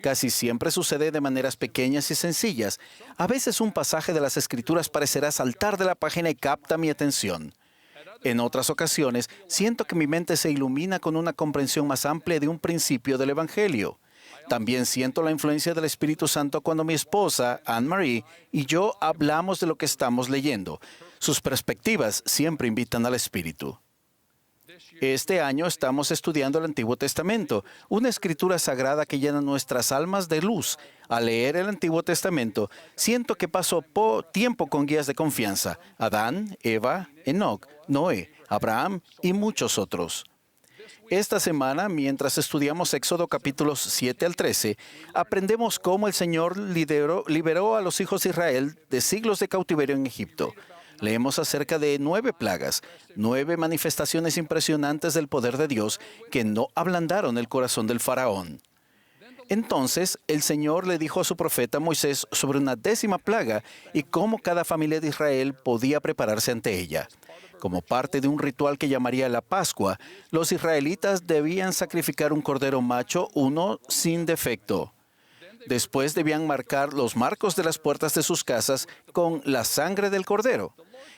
Speaker 1: Casi siempre sucede de maneras pequeñas y sencillas. A veces un pasaje de las Escrituras parecerá saltar de la página y capta mi atención. En otras ocasiones, siento que mi mente se ilumina con una comprensión más amplia de un principio del Evangelio. También siento la influencia del Espíritu Santo cuando mi esposa, Anne-Marie, y yo hablamos de lo que estamos leyendo. Sus perspectivas siempre invitan al Espíritu. Este año estamos estudiando el Antiguo Testamento, una escritura sagrada que llena nuestras almas de luz, Al leer el Antiguo Testamento, siento que paso tiempo con guías de confianza: Adán, Eva, Enoc, Noé, Abraham y muchos otros. Esta semana, mientras estudiamos Éxodo capítulos 7 al 13, aprendemos cómo el Señor liberó a los hijos de Israel de siglos de cautiverio en Egipto. Leemos acerca de 9 plagas, 9 manifestaciones impresionantes del poder de Dios que no ablandaron el corazón del faraón. Entonces, el Señor le dijo a su profeta Moisés sobre una 10ª plaga y cómo cada familia de Israel podía prepararse ante ella. Como parte de un ritual que llamaría la Pascua, los israelitas debían sacrificar un cordero macho, uno sin defecto. Después debían marcar los marcos de las puertas de sus casas con la sangre del cordero.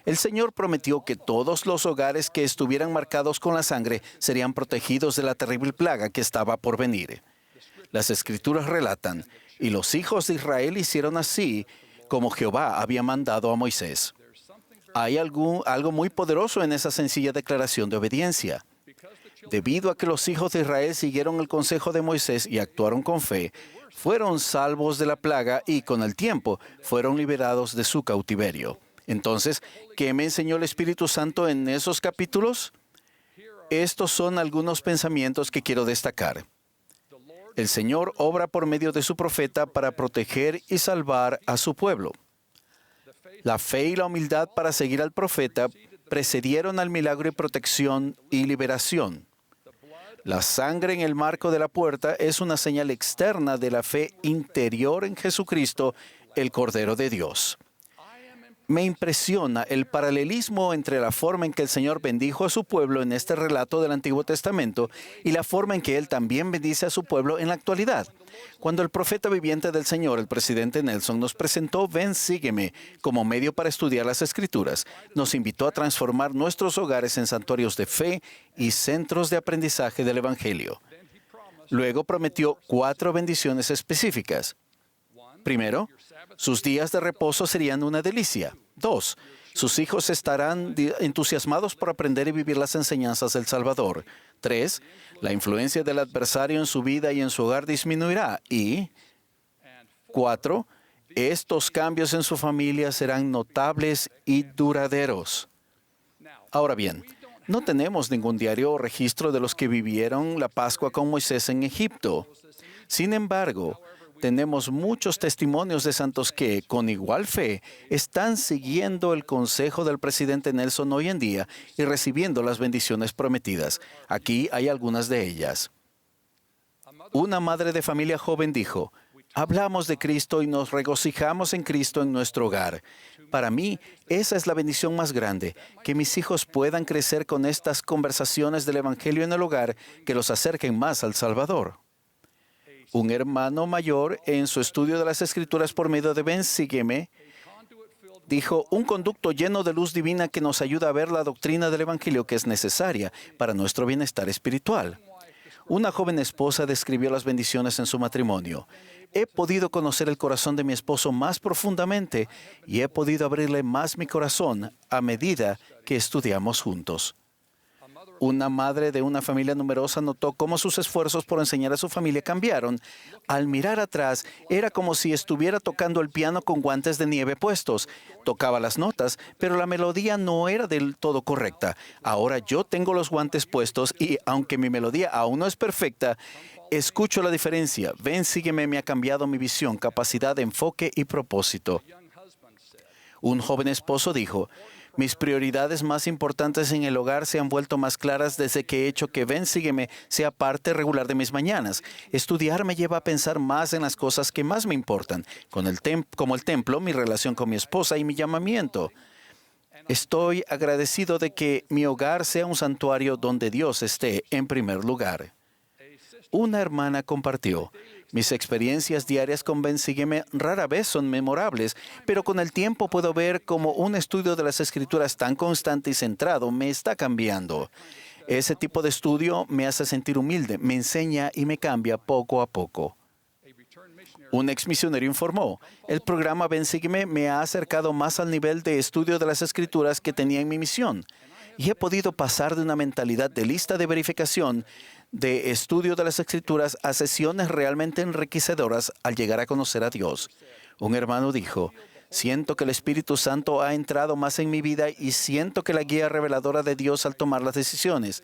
Speaker 1: El Señor prometió que todos los hogares que estuvieran marcados con la sangre serían protegidos de la terrible plaga que estaba por venir. Las Escrituras relatan, y los hijos de Israel hicieron así como Jehová había mandado a Moisés. Hay algo muy poderoso en esa sencilla declaración de obediencia. Debido a que los hijos de Israel siguieron el consejo de Moisés y actuaron con fe, fueron salvos de la plaga y con el tiempo fueron liberados de su cautiverio. Entonces, ¿qué me enseñó el Espíritu Santo en esos capítulos? Estos son algunos pensamientos que quiero destacar. El Señor obra por medio de su profeta para proteger y salvar a su pueblo. La fe y la humildad para seguir al profeta precedieron al milagro y protección y liberación. La sangre en el marco de la puerta es una señal externa de la fe interior en Jesucristo, el Cordero de Dios. Me impresiona el paralelismo entre la forma en que el Señor bendijo a su pueblo en este relato del Antiguo Testamento y la forma en que Él también bendice a su pueblo en la actualidad. Cuando el profeta viviente del Señor, el presidente Nelson, nos presentó Ven, sígueme como medio para estudiar las Escrituras, nos invitó a transformar nuestros hogares en santuarios de fe y centros de aprendizaje del Evangelio. Luego prometió 4 bendiciones específicas. Primero, sus días de reposo serían una delicia. 2, sus hijos estarán entusiasmados por aprender y vivir las enseñanzas del Salvador. 3, la influencia del adversario en su vida y en su hogar disminuirá. Y 4, estos cambios en su familia serán notables y duraderos. Ahora bien, no tenemos ningún diario o registro de los que vivieron la Pascua con Moisés en Egipto. Sin embargo, tenemos muchos testimonios de santos que, con igual fe, están siguiendo el consejo del presidente Nelson hoy en día y recibiendo las bendiciones prometidas. Aquí hay algunas de ellas. Una madre de familia joven dijo: hablamos de Cristo y nos regocijamos en Cristo en nuestro hogar. Para mí, esa es la bendición más grande, que mis hijos puedan crecer con estas conversaciones del Evangelio en el hogar que los acerquen más al Salvador. Un hermano mayor, en su estudio de las Escrituras por medio de Ven, sígueme, dijo: un conducto lleno de luz divina que nos ayuda a ver la doctrina del Evangelio que es necesaria para nuestro bienestar espiritual. Una joven esposa describió las bendiciones en su matrimonio. He podido conocer el corazón de mi esposo más profundamente y he podido abrirle más mi corazón a medida que estudiamos juntos. Una madre de una familia numerosa notó cómo sus esfuerzos por enseñar a su familia cambiaron. Al mirar atrás, era como si estuviera tocando el piano con guantes de nieve puestos. Tocaba las notas, pero la melodía no era del todo correcta. Ahora yo tengo los guantes puestos y, aunque mi melodía aún no es perfecta, escucho la diferencia. Ven, sígueme, me ha cambiado mi visión, capacidad, enfoque y propósito. Un joven esposo dijo: mis prioridades más importantes en el hogar se han vuelto más claras desde que he hecho que Ven, sígueme sea parte regular de mis mañanas. Estudiar me lleva a pensar más en las cosas que más me importan, como el templo, mi relación con mi esposa y mi llamamiento. Estoy agradecido de que mi hogar sea un santuario donde Dios esté en primer lugar. Una hermana compartió: mis experiencias diarias con Ven, sígueme rara vez son memorables, pero con el tiempo puedo ver cómo un estudio de las Escrituras tan constante y centrado me está cambiando. Ese tipo de estudio me hace sentir humilde, me enseña y me cambia poco a poco. Un exmisionero informó: el programa Ven, sígueme me ha acercado más al nivel de estudio de las Escrituras que tenía en mi misión. y he podido pasar de una mentalidad de lista de verificación, de estudio de las Escrituras, a sesiones realmente enriquecedoras al llegar a conocer a Dios. Un hermano dijo: siento que el Espíritu Santo ha entrado más en mi vida y siento que la guía reveladora de Dios al tomar las decisiones.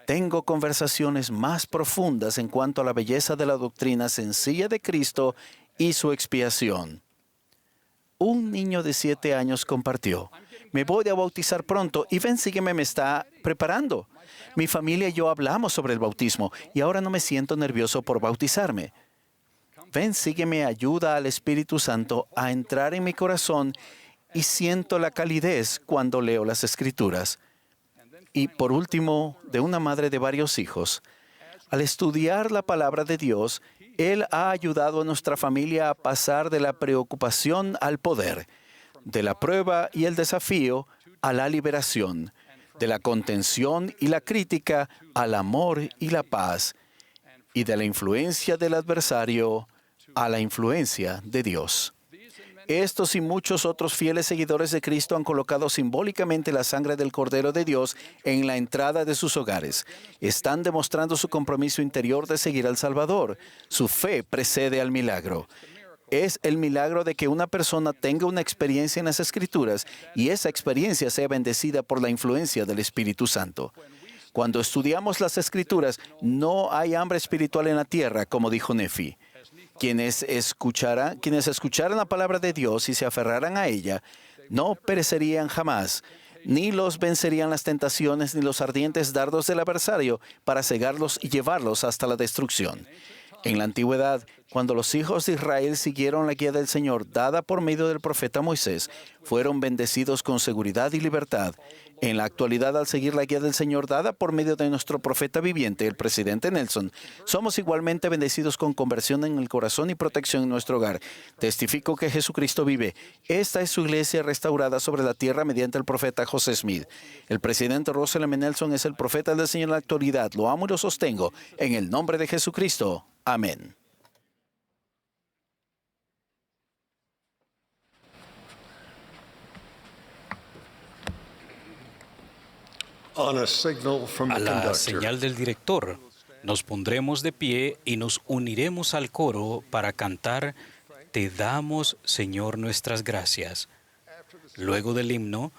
Speaker 1: Tengo conversaciones más profundas en cuanto a la belleza de la doctrina sencilla de Cristo y su expiación. Un niño de 7 años compartió: me voy a bautizar pronto y ven, sígueme, me está preparando. Mi familia y yo hablamos sobre el bautismo y ahora no me siento nervioso por bautizarme. Ven, sígueme, ayuda al Espíritu Santo a entrar en mi corazón y siento la calidez cuando leo las Escrituras. Y por último, de una madre de varios hijos: al estudiar la palabra de Dios, Él ha ayudado a nuestra familia a pasar de la preocupación al poder, de la prueba y el desafío a la liberación, de la contención y la crítica al amor y la paz, y de la influencia del adversario a la influencia de Dios. Estos y muchos otros fieles seguidores de Cristo han colocado simbólicamente la sangre del Cordero de Dios en la entrada de sus hogares. Están demostrando su compromiso interior de seguir al Salvador. Su fe precede al milagro. Es el milagro de que una persona tenga una experiencia en las Escrituras y esa experiencia sea bendecida por la influencia del Espíritu Santo. Cuando estudiamos las Escrituras, no hay hambre espiritual en la tierra, como dijo Nefi. Quienes escucharan la palabra de Dios y se aferraran a ella, no perecerían jamás, ni los vencerían las tentaciones ni los ardientes dardos del adversario para cegarlos y llevarlos hasta la destrucción. En la antigüedad, cuando los hijos de Israel siguieron la guía del Señor dada por medio del profeta Moisés, fueron bendecidos con seguridad y libertad. En la actualidad, al seguir la guía del Señor dada por medio de nuestro profeta viviente, el presidente Nelson, somos igualmente bendecidos con conversión en el corazón y protección en nuestro hogar. Testifico que Jesucristo vive. Esta es su iglesia restaurada sobre la tierra mediante el profeta José Smith. El presidente Russell M. Nelson es el profeta del Señor en la actualidad. Lo amo y lo sostengo. En el nombre de Jesucristo. Amén.
Speaker 2: A la señal del director, nos pondremos de pie y nos uniremos al coro para cantar Te damos, Señor, nuestras gracias. Luego del himno,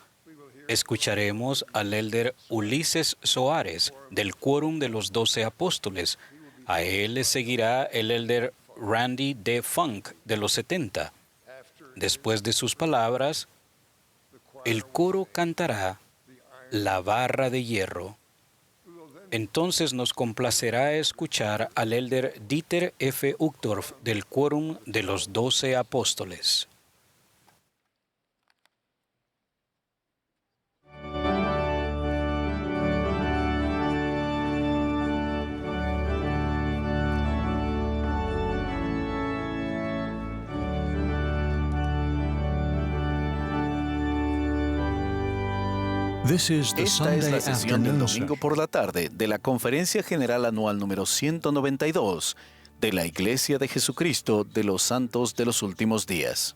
Speaker 2: escucharemos al elder Ulises Soares, del Quórum de los 12 Apóstoles. A él le seguirá el elder Randy D. Funk, de los 70. Después de sus palabras, el coro cantará La barra de hierro. Entonces nos complacerá escuchar al elder Dieter F. Uchtdorf del Quórum de los 12 Apóstoles.
Speaker 1: Esta es la sesión del domingo por la tarde de la Conferencia General Anual número 192 de la Iglesia de Jesucristo de los Santos de los Últimos Días.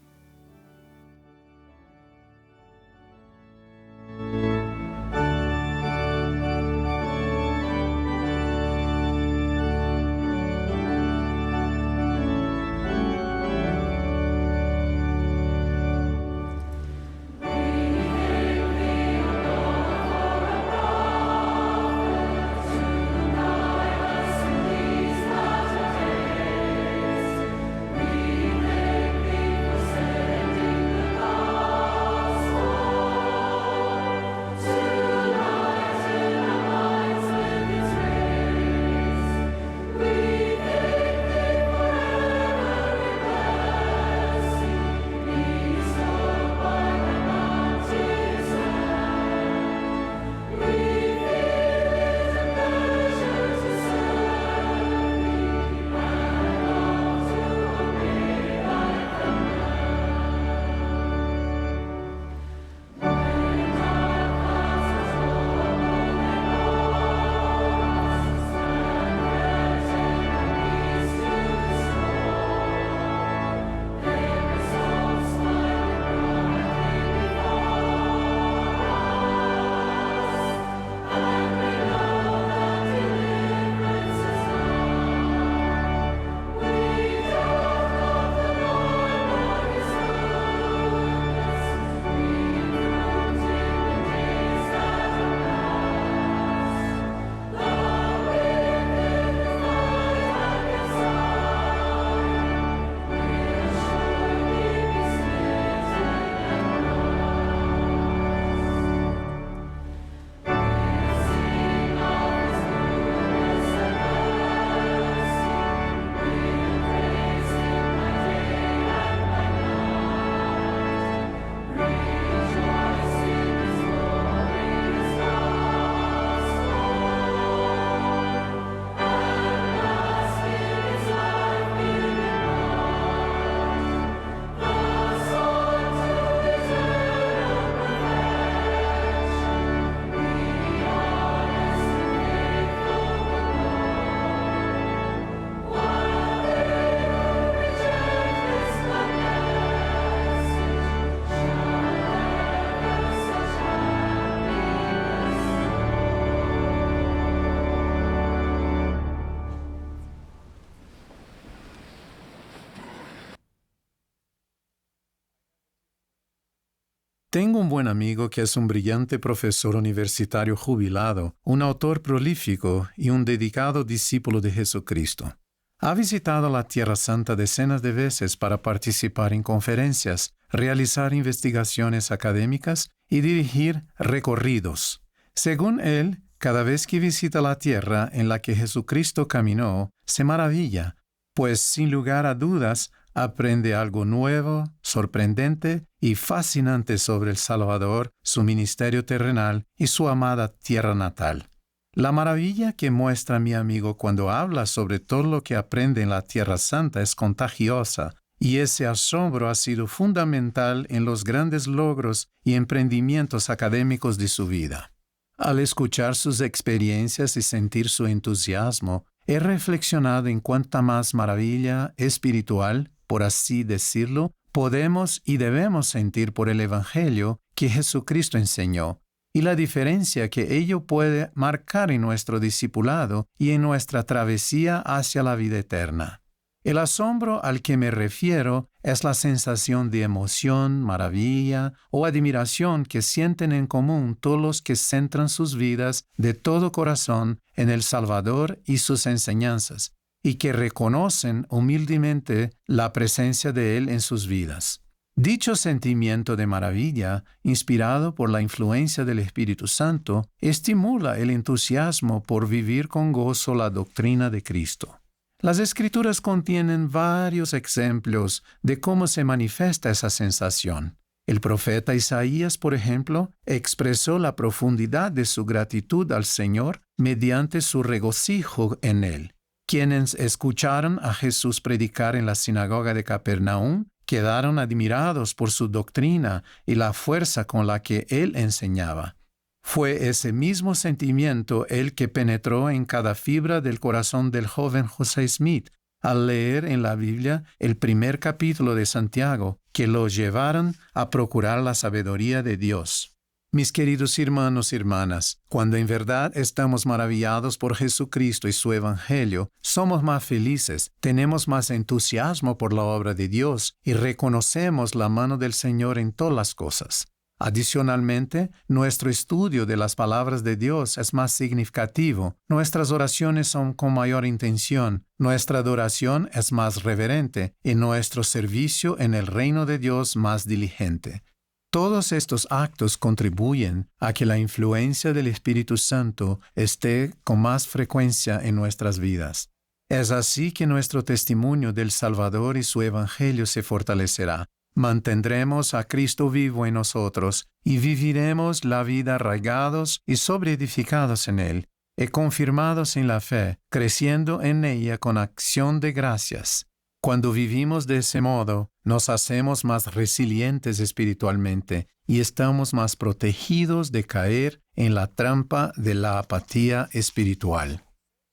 Speaker 7: Tengo un buen amigo que es un brillante profesor universitario jubilado, un autor prolífico y un dedicado discípulo de Jesucristo. Ha visitado la Tierra Santa decenas de veces para participar en conferencias, realizar investigaciones académicas y dirigir recorridos. Según él, cada vez que visita la tierra en la que Jesucristo caminó, se maravilla, pues sin lugar a dudas aprende algo nuevo, sorprendente y fascinante sobre el Salvador, su ministerio terrenal y su amada tierra natal. La maravilla que muestra mi amigo cuando habla sobre todo lo que aprende en la Tierra Santa es contagiosa, y ese asombro ha sido fundamental en los grandes logros y emprendimientos académicos de su vida. Al escuchar sus experiencias y sentir su entusiasmo, he reflexionado en cuánta más maravilla espiritual, por así decirlo, podemos y debemos sentir por el Evangelio que Jesucristo enseñó, y la diferencia que ello puede marcar en nuestro discipulado y en nuestra travesía hacia la vida eterna. El asombro al que me refiero es la sensación de emoción, maravilla o admiración que sienten en común todos los que centran sus vidas de todo corazón en el Salvador y sus enseñanzas, y que reconocen humildemente la presencia de Él en sus vidas. Dicho sentimiento de maravilla, inspirado por la influencia del Espíritu Santo, estimula el entusiasmo por vivir con gozo la doctrina de Cristo. Las Escrituras contienen varios ejemplos de cómo se manifiesta esa sensación. El profeta Isaías, por ejemplo, expresó la profundidad de su gratitud al Señor mediante su regocijo en Él. Quienes escucharon a Jesús predicar en la sinagoga de Capernaum quedaron admirados por su doctrina y la fuerza con la que Él enseñaba. Fue ese mismo sentimiento el que penetró en cada fibra del corazón del joven José Smith al leer en la Biblia el primer capítulo de Santiago, que lo llevaron a procurar la sabiduría de Dios. Mis queridos hermanos y hermanas, cuando en verdad estamos maravillados por Jesucristo y su Evangelio, somos más felices, tenemos más entusiasmo por la obra de Dios y reconocemos la mano del Señor en todas las cosas. Adicionalmente, nuestro estudio de las palabras de Dios es más significativo, nuestras oraciones son con mayor intención, nuestra adoración es más reverente y nuestro servicio en el reino de Dios más diligente. Todos estos actos contribuyen a que la influencia del Espíritu Santo esté con más frecuencia en nuestras vidas. Es así que nuestro testimonio del Salvador y su Evangelio se fortalecerá. Mantendremos a Cristo vivo en nosotros y viviremos la vida arraigados y sobreedificados en Él, y confirmados en la fe, creciendo en ella con acción de gracias. Cuando vivimos de ese modo, nos hacemos más resilientes espiritualmente y estamos más protegidos de caer en la trampa de la apatía espiritual.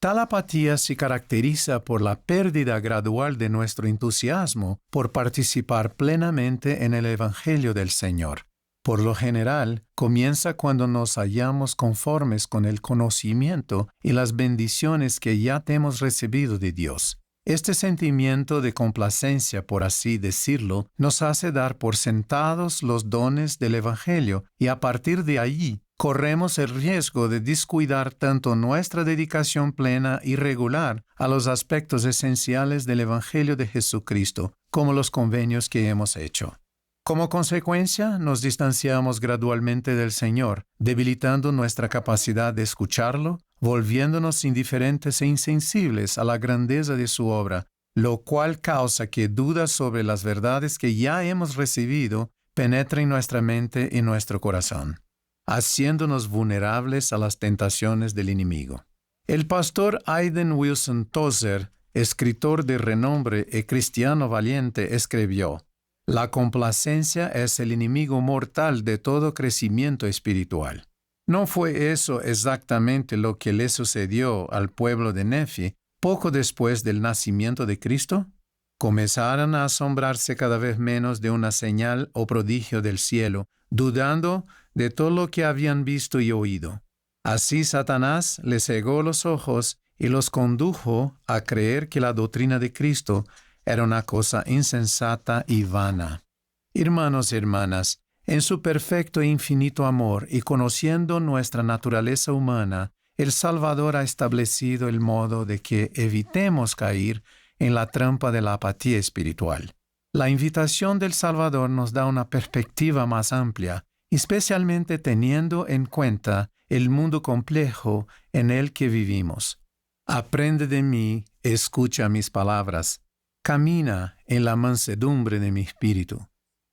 Speaker 7: Tal apatía se caracteriza por la pérdida gradual de nuestro entusiasmo por participar plenamente en el Evangelio del Señor. Por lo general, comienza cuando nos hallamos conformes con el conocimiento y las bendiciones que ya hemos recibido de Dios. Este sentimiento de complacencia, por así decirlo, nos hace dar por sentados los dones del Evangelio y a partir de allí corremos el riesgo de descuidar tanto nuestra dedicación plena y regular a los aspectos esenciales del Evangelio de Jesucristo, como los convenios que hemos hecho. Como consecuencia, nos distanciamos gradualmente del Señor, debilitando nuestra capacidad de escucharlo, volviéndonos indiferentes e insensibles a la grandeza de su obra, lo cual causa que dudas sobre las verdades que ya hemos recibido penetren nuestra mente y nuestro corazón, haciéndonos vulnerables a las tentaciones del enemigo. El pastor Aidan Wilson Tozer, escritor de renombre y cristiano valiente, escribió: «La complacencia es el enemigo mortal de todo crecimiento espiritual». ¿No fue eso exactamente lo que le sucedió al pueblo de Nefi poco después del nacimiento de Cristo? Comenzaron a asombrarse cada vez menos de una señal o prodigio del cielo, dudando de todo lo que habían visto y oído. Así Satanás les cegó los ojos y los condujo a creer que la doctrina de Cristo era una cosa insensata y vana. Hermanos y hermanas, En su perfecto e infinito amor y conociendo nuestra naturaleza humana, el Salvador ha establecido el modo de que evitemos caer en la trampa de la apatía espiritual. La invitación del Salvador nos da una perspectiva más amplia, especialmente teniendo en cuenta el mundo complejo en el que vivimos. Aprende de mí, escucha mis palabras, camina en la mansedumbre de mi espíritu,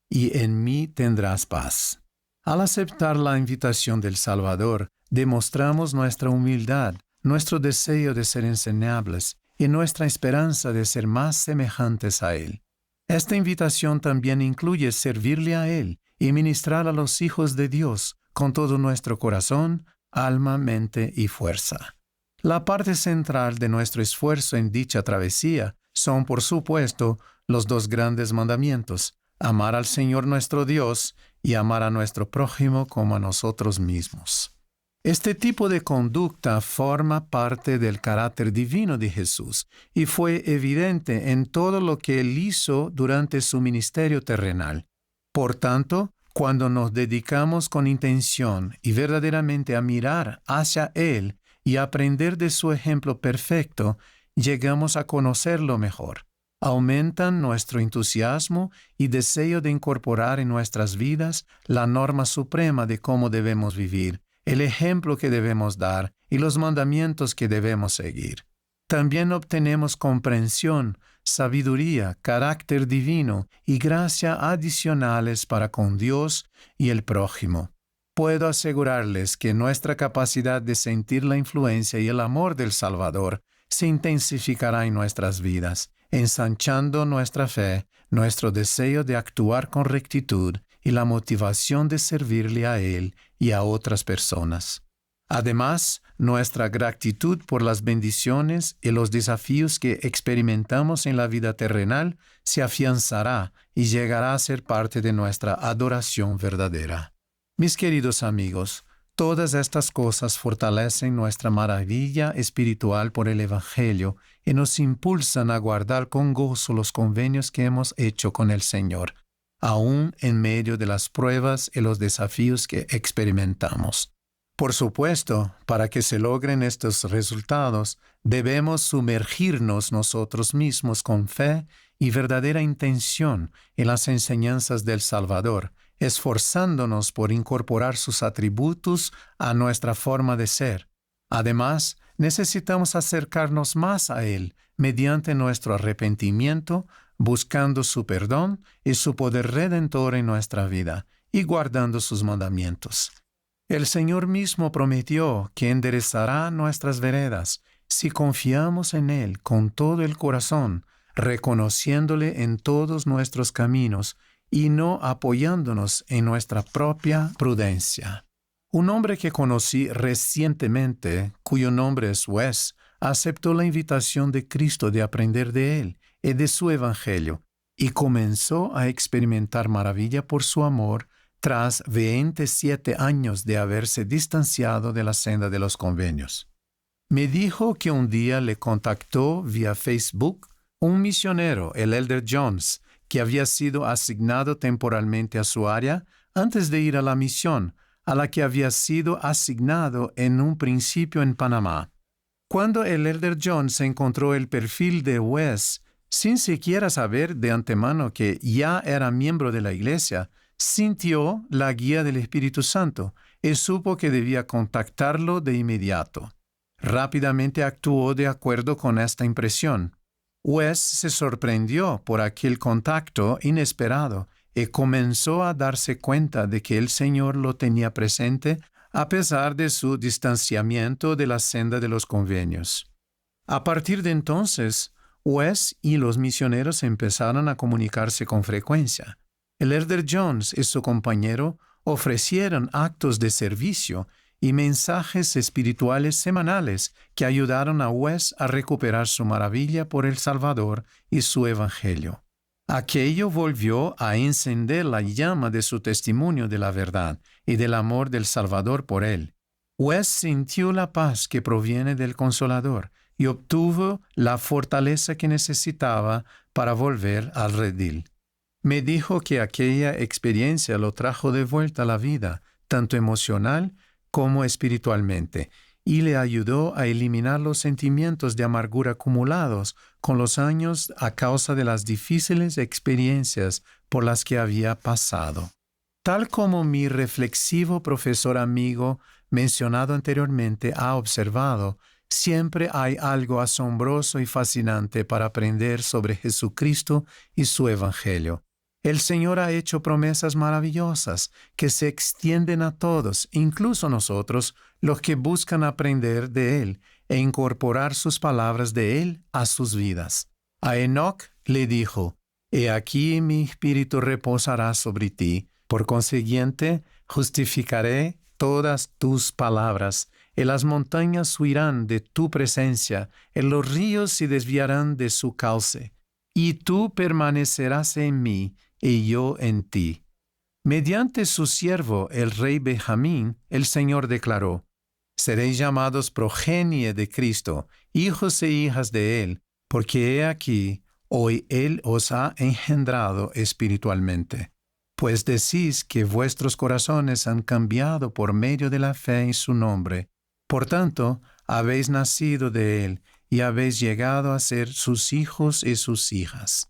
Speaker 7: y en mí tendrás paz. Al aceptar la invitación del Salvador, demostramos nuestra humildad, nuestro deseo de ser enseñables y nuestra esperanza de ser más semejantes a Él. Esta invitación también incluye servirle a Él y ministrar a los hijos de Dios con todo nuestro corazón, alma, mente y fuerza. La parte central de nuestro esfuerzo en dicha travesía son, por supuesto, los dos grandes mandamientos: amar al Señor nuestro Dios y amar a nuestro prójimo como a nosotros mismos. Este tipo de conducta forma parte del carácter divino de Jesús y fue evidente en todo lo que Él hizo durante su ministerio terrenal. Por tanto, cuando nos dedicamos con intención y verdaderamente a mirar hacia Él y aprender de su ejemplo perfecto, llegamos a conocerlo mejor. Aumentan nuestro entusiasmo y deseo de incorporar en nuestras vidas la norma suprema de cómo debemos vivir, el ejemplo que debemos dar y los mandamientos que debemos seguir. También obtenemos comprensión, sabiduría, carácter divino y gracia adicionales para con Dios y el prójimo. Puedo asegurarles que nuestra capacidad de sentir la influencia y el amor del Salvador se intensificará en nuestras vidas, ensanchando nuestra fe, nuestro deseo de actuar con rectitud y la motivación de servirle a Él y a otras personas. Además, nuestra gratitud por las bendiciones y los desafíos que experimentamos en la vida terrenal se afianzará y llegará a ser parte de nuestra adoración verdadera. Mis queridos amigos, todas estas cosas fortalecen nuestra maravilla espiritual por el Evangelio y nos impulsan a guardar con gozo los convenios que hemos hecho con el Señor, aún en medio de las pruebas y los desafíos que experimentamos. Por supuesto, para que se logren estos resultados, debemos sumergirnos nosotros mismos con fe y verdadera intención en las enseñanzas del Salvador, esforzándonos por incorporar sus atributos a nuestra forma de ser. Además, necesitamos acercarnos más a Él mediante nuestro arrepentimiento, buscando su perdón y su poder redentor en nuestra vida y guardando sus mandamientos. El Señor mismo prometió que enderezará nuestras veredas si confiamos en Él con todo el corazón, reconociéndole en todos nuestros caminos y no apoyándonos en nuestra propia prudencia. Un hombre que conocí recientemente, cuyo nombre es Wes, aceptó la invitación de Cristo de aprender de Él y de su Evangelio, y comenzó a experimentar maravilla por su amor tras 27 años de haberse distanciado de la senda de los convenios. Me dijo que un día le contactó vía Facebook un misionero, el Elder Jones, que había sido asignado temporalmente a su área antes de ir a la misión, a la que había sido asignado en un principio en Panamá. Cuando el Elder Jones encontró el perfil de Wes, sin siquiera saber de antemano que ya era miembro de la iglesia, sintió la guía del Espíritu Santo y supo que debía contactarlo de inmediato. Rápidamente actuó de acuerdo con esta impresión. Wes se sorprendió por aquel contacto inesperado y comenzó a darse cuenta de que el Señor lo tenía presente a pesar de su distanciamiento de la senda de los convenios. A partir de entonces, Wes y los misioneros empezaron a comunicarse con frecuencia. El Elder Jones y su compañero ofrecieron actos de servicio y mensajes espirituales semanales que ayudaron a Wes a recuperar su maravilla por el Salvador y su Evangelio. Aquello volvió a encender la llama de su testimonio de la verdad y del amor del Salvador por él. Wes sintió la paz que proviene del Consolador y obtuvo la fortaleza que necesitaba para volver al redil. Me dijo que aquella experiencia lo trajo de vuelta a la vida, tanto emocional como espiritualmente, y le ayudó a eliminar los sentimientos de amargura acumulados con los años a causa de las difíciles experiencias por las que había pasado. Tal como mi reflexivo profesor amigo mencionado anteriormente ha observado, siempre hay algo asombroso y fascinante para aprender sobre Jesucristo y su Evangelio. El Señor ha hecho promesas maravillosas que se extienden a todos, incluso nosotros, los que buscan aprender de Él e incorporar sus palabras de Él a sus vidas. A Enoc le dijo: «He aquí mi espíritu reposará sobre ti, por consiguiente justificaré todas tus palabras, y las montañas huirán de tu presencia, y los ríos se desviarán de su cauce, y tú permanecerás en mí, y yo en ti». Mediante su siervo, el rey Benjamín, el Señor declaró: «Seréis llamados progenie de Cristo, hijos e hijas de Él, porque he aquí, hoy Él os ha engendrado espiritualmente. Pues decís que vuestros corazones han cambiado por medio de la fe en su nombre. Por tanto, habéis nacido de Él y habéis llegado a ser sus hijos y sus hijas.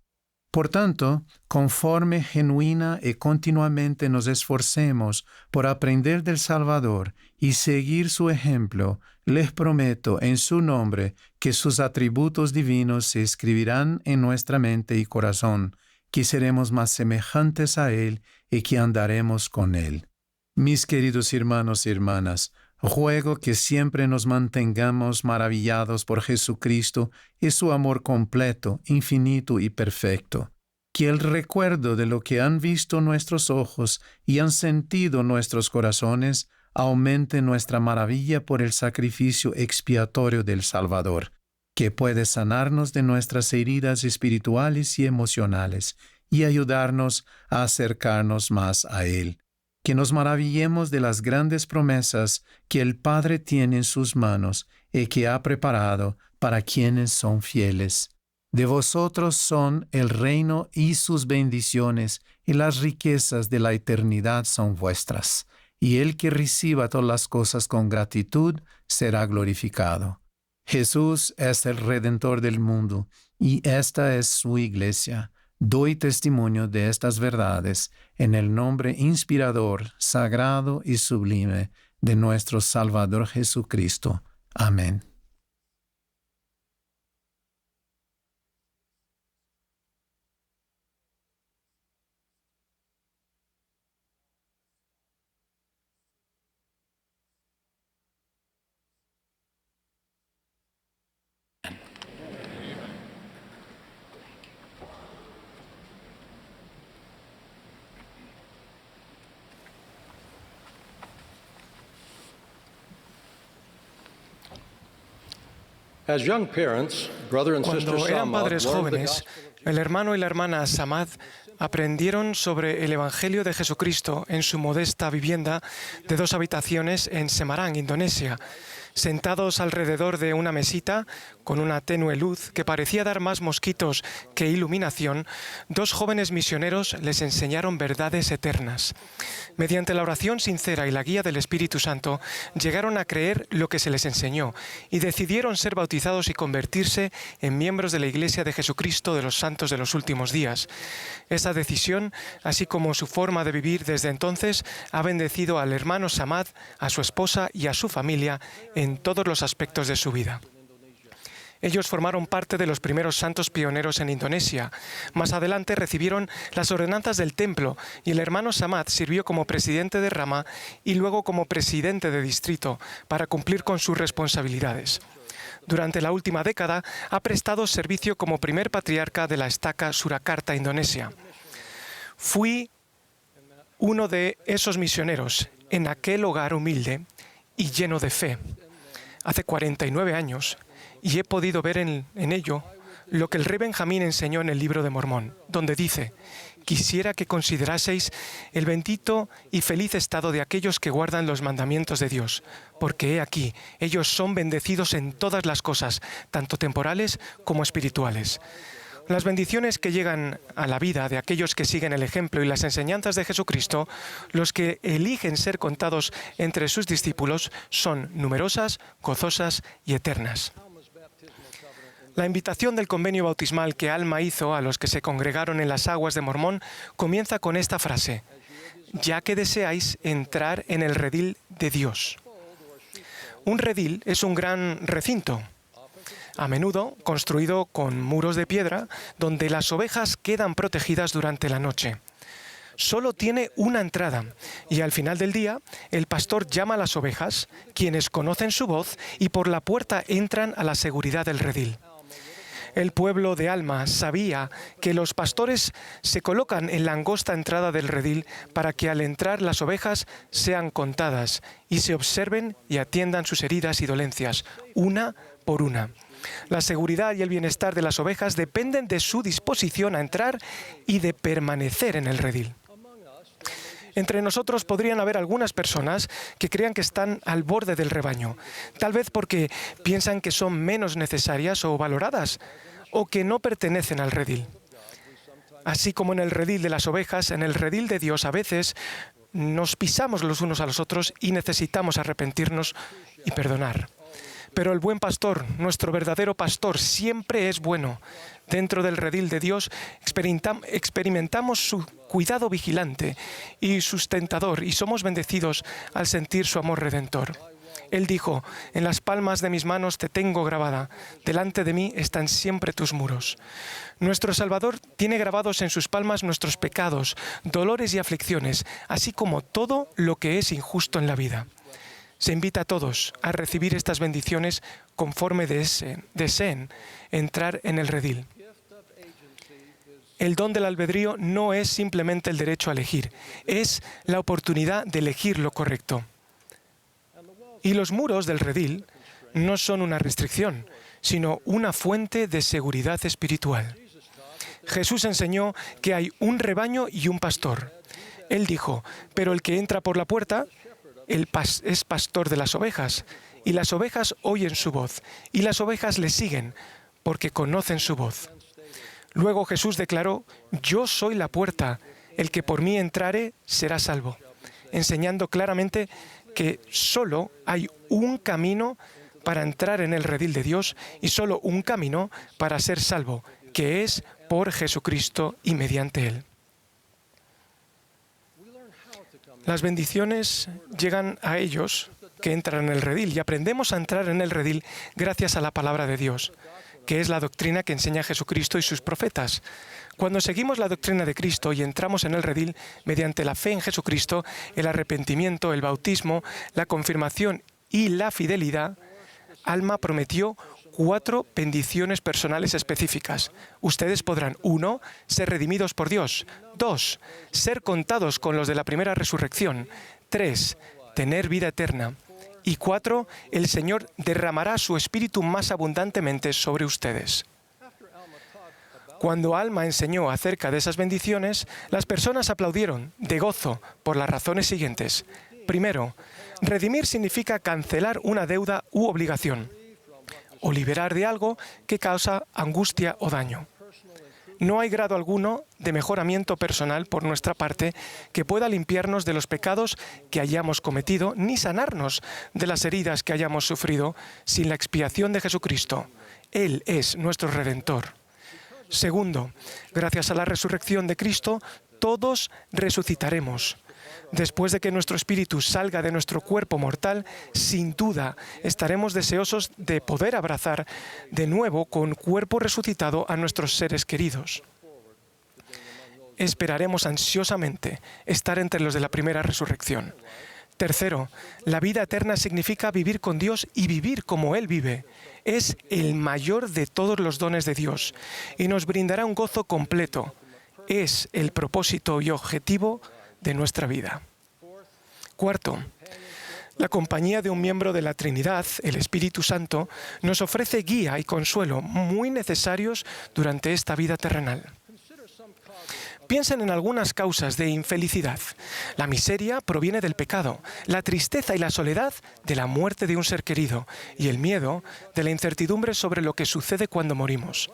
Speaker 7: Por tanto, conforme genuina y continuamente nos esforcemos por aprender del Salvador y seguir su ejemplo, les prometo en su nombre que sus atributos divinos se escribirán en nuestra mente y corazón, que seremos más semejantes a Él y que andaremos con Él. Mis queridos hermanos y hermanas, ruego que siempre nos mantengamos maravillados por Jesucristo y su amor completo, infinito y perfecto. Que el recuerdo de lo que han visto nuestros ojos y han sentido nuestros corazones aumente nuestra maravilla por el sacrificio expiatorio del Salvador, que puede sanarnos de nuestras heridas espirituales y emocionales y ayudarnos a acercarnos más a Él. Que nos maravillemos de las grandes promesas que el Padre tiene en sus manos y que ha preparado para quienes son fieles. De vosotros son el reino y sus bendiciones, y las riquezas de la eternidad son vuestras. Y el que reciba todas las cosas con gratitud será glorificado. Jesús es el Redentor del mundo, y esta es su iglesia. Doy testimonio de estas verdades en el nombre inspirador, sagrado y sublime de nuestro Salvador Jesucristo. Amén.
Speaker 4: Cuando eran padres jóvenes, el hermano y la hermana Samad aprendieron sobre el Evangelio de Jesucristo en su modesta vivienda de 2 habitaciones en Semarang, Indonesia. Sentados alrededor de una mesita, con una tenue luz que parecía dar más mosquitos que iluminación, 2 jóvenes misioneros les enseñaron verdades eternas. Mediante la oración sincera y la guía del Espíritu Santo, llegaron a creer lo que se les enseñó y decidieron ser bautizados y convertirse en miembros de la Iglesia de Jesucristo de los Santos de los Últimos Días. Esa decisión, así como su forma de vivir desde entonces, ha bendecido al hermano Samad, a su esposa y a su familia en todos los aspectos de su vida. Ellos formaron parte de los primeros santos pioneros en Indonesia. Más adelante recibieron las ordenanzas del templo y el hermano Samad sirvió como presidente de rama y luego como presidente de distrito para cumplir con sus responsabilidades. Durante la última década ha prestado servicio como primer patriarca de la estaca Surakarta, Indonesia. Fui uno de esos misioneros en aquel hogar humilde y lleno de fe, hace 49 años, y he podido ver en ello lo que el rey Benjamín enseñó en el Libro de Mormón, donde dice: «Quisiera que consideraseis el bendito y feliz estado de aquellos que guardan los mandamientos de Dios, porque he aquí, ellos son bendecidos en todas las cosas, tanto temporales como espirituales». Las bendiciones que llegan a la vida de aquellos que siguen el ejemplo y las enseñanzas de Jesucristo, los que eligen ser contados entre sus discípulos, son numerosas, gozosas y eternas. La invitación del convenio bautismal que Alma hizo a los que se congregaron en las aguas de Mormón comienza con esta frase: ya que deseáis entrar en el redil de Dios. Un redil es un gran recinto, a menudo construido con muros de piedra, donde las ovejas quedan protegidas durante la noche. Solo tiene una entrada y al final del día el pastor llama a las ovejas, quienes conocen su voz, y por la puerta entran a la seguridad del redil. El pueblo de Alma sabía que los pastores se colocan en la angosta entrada del redil para que al entrar las ovejas sean contadas y se observen y atiendan sus heridas y dolencias, una por una. La seguridad y el bienestar de las ovejas dependen de su disposición a entrar y de permanecer en el redil. Entre nosotros podrían haber algunas personas que crean que están al borde del rebaño, tal vez porque piensan que son menos necesarias o valoradas, o que no pertenecen al redil. Así como en el redil de las ovejas, en el redil de Dios a veces nos pisamos los unos a los otros y necesitamos arrepentirnos y perdonar. Pero el buen pastor, nuestro verdadero pastor, siempre es bueno. Dentro del redil de Dios experimentamos su cuidado vigilante y sustentador y somos bendecidos al sentir su amor redentor. Él dijo: en las palmas de mis manos te tengo grabada, delante de mí están siempre tus muros. Nuestro Salvador tiene grabados en sus palmas nuestros pecados, dolores y aflicciones, así como todo lo que es injusto en la vida. Se invita a todos a recibir estas bendiciones conforme deseen entrar en el redil. El don del albedrío no es simplemente el derecho a elegir, es la oportunidad de elegir lo correcto. Y los muros del redil no son una restricción, sino una fuente de seguridad espiritual. Jesús enseñó que hay un rebaño y un pastor. Él dijo: pero el que entra por la puerta es pastor de las ovejas, y las ovejas oyen su voz, y las ovejas le siguen, porque conocen su voz. Luego Jesús declaró: yo soy la puerta, el que por mí entrare será salvo, enseñando claramente que solo hay un camino para entrar en el redil de Dios y solo un camino para ser salvo, que es por Jesucristo y mediante Él. Las bendiciones llegan a ellos que entran en el redil y aprendemos a entrar en el redil gracias a la palabra de Dios, que es la doctrina que enseña Jesucristo y sus profetas. Cuando seguimos la doctrina de Cristo y entramos en el redil mediante la fe en Jesucristo, el arrepentimiento, el bautismo, la confirmación y la fidelidad, Alma prometió 4 bendiciones personales específicas. Ustedes podrán: 1. Ser redimidos por Dios. 2. Ser contados con los de la primera resurrección. 3. Tener vida eterna. Y 4. El Señor derramará su Espíritu más abundantemente sobre ustedes. Cuando Alma enseñó acerca de esas bendiciones, las personas aplaudieron de gozo por las razones siguientes. Primero, redimir significa cancelar una deuda u obligación, o liberar de algo que causa angustia o daño. No hay grado alguno de mejoramiento personal por nuestra parte que pueda limpiarnos de los pecados que hayamos cometido, ni sanarnos de las heridas que hayamos sufrido sin la expiación de Jesucristo. Él es nuestro Redentor. Segundo, gracias a la resurrección de Cristo, todos resucitaremos. Después de que nuestro espíritu salga de nuestro cuerpo mortal, sin duda estaremos deseosos de poder abrazar de nuevo con cuerpo resucitado a nuestros seres queridos. Esperaremos ansiosamente estar entre los de la primera resurrección. Tercero, la vida eterna significa vivir con Dios y vivir como Él vive. Es el mayor de todos los dones de Dios y nos brindará un gozo completo. Es el propósito y objetivo de nuestra vida. Cuarto, la compañía de un miembro de la Trinidad, el Espíritu Santo, nos ofrece guía y consuelo muy necesarios durante esta vida terrenal. Piensen en algunas causas de infelicidad. La miseria proviene del pecado, la tristeza y la soledad de la muerte de un ser querido y el miedo de la incertidumbre sobre lo que sucede cuando morimos.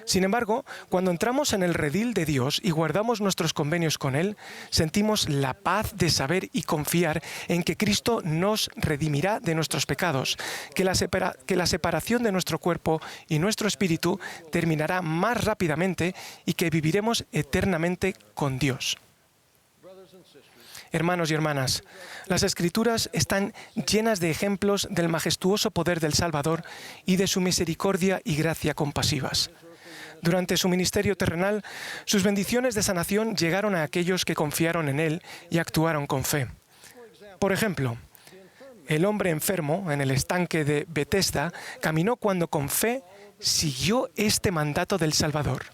Speaker 4: Sin embargo, cuando entramos en el redil de Dios y guardamos nuestros convenios con Él, sentimos la paz de saber y confiar en que Cristo nos redimirá de nuestros pecados, que la separación de nuestro cuerpo y nuestro espíritu terminará más rápidamente y que viviremos eternamente con Dios. Hermanos y hermanas, las Escrituras están llenas de ejemplos del majestuoso poder del Salvador y de su misericordia y gracia compasivas. Durante su ministerio terrenal, sus bendiciones de sanación llegaron a aquellos que confiaron en Él y actuaron con fe. Por ejemplo, el hombre enfermo en el estanque de Betesda caminó cuando con fe siguió este mandato del Salvador: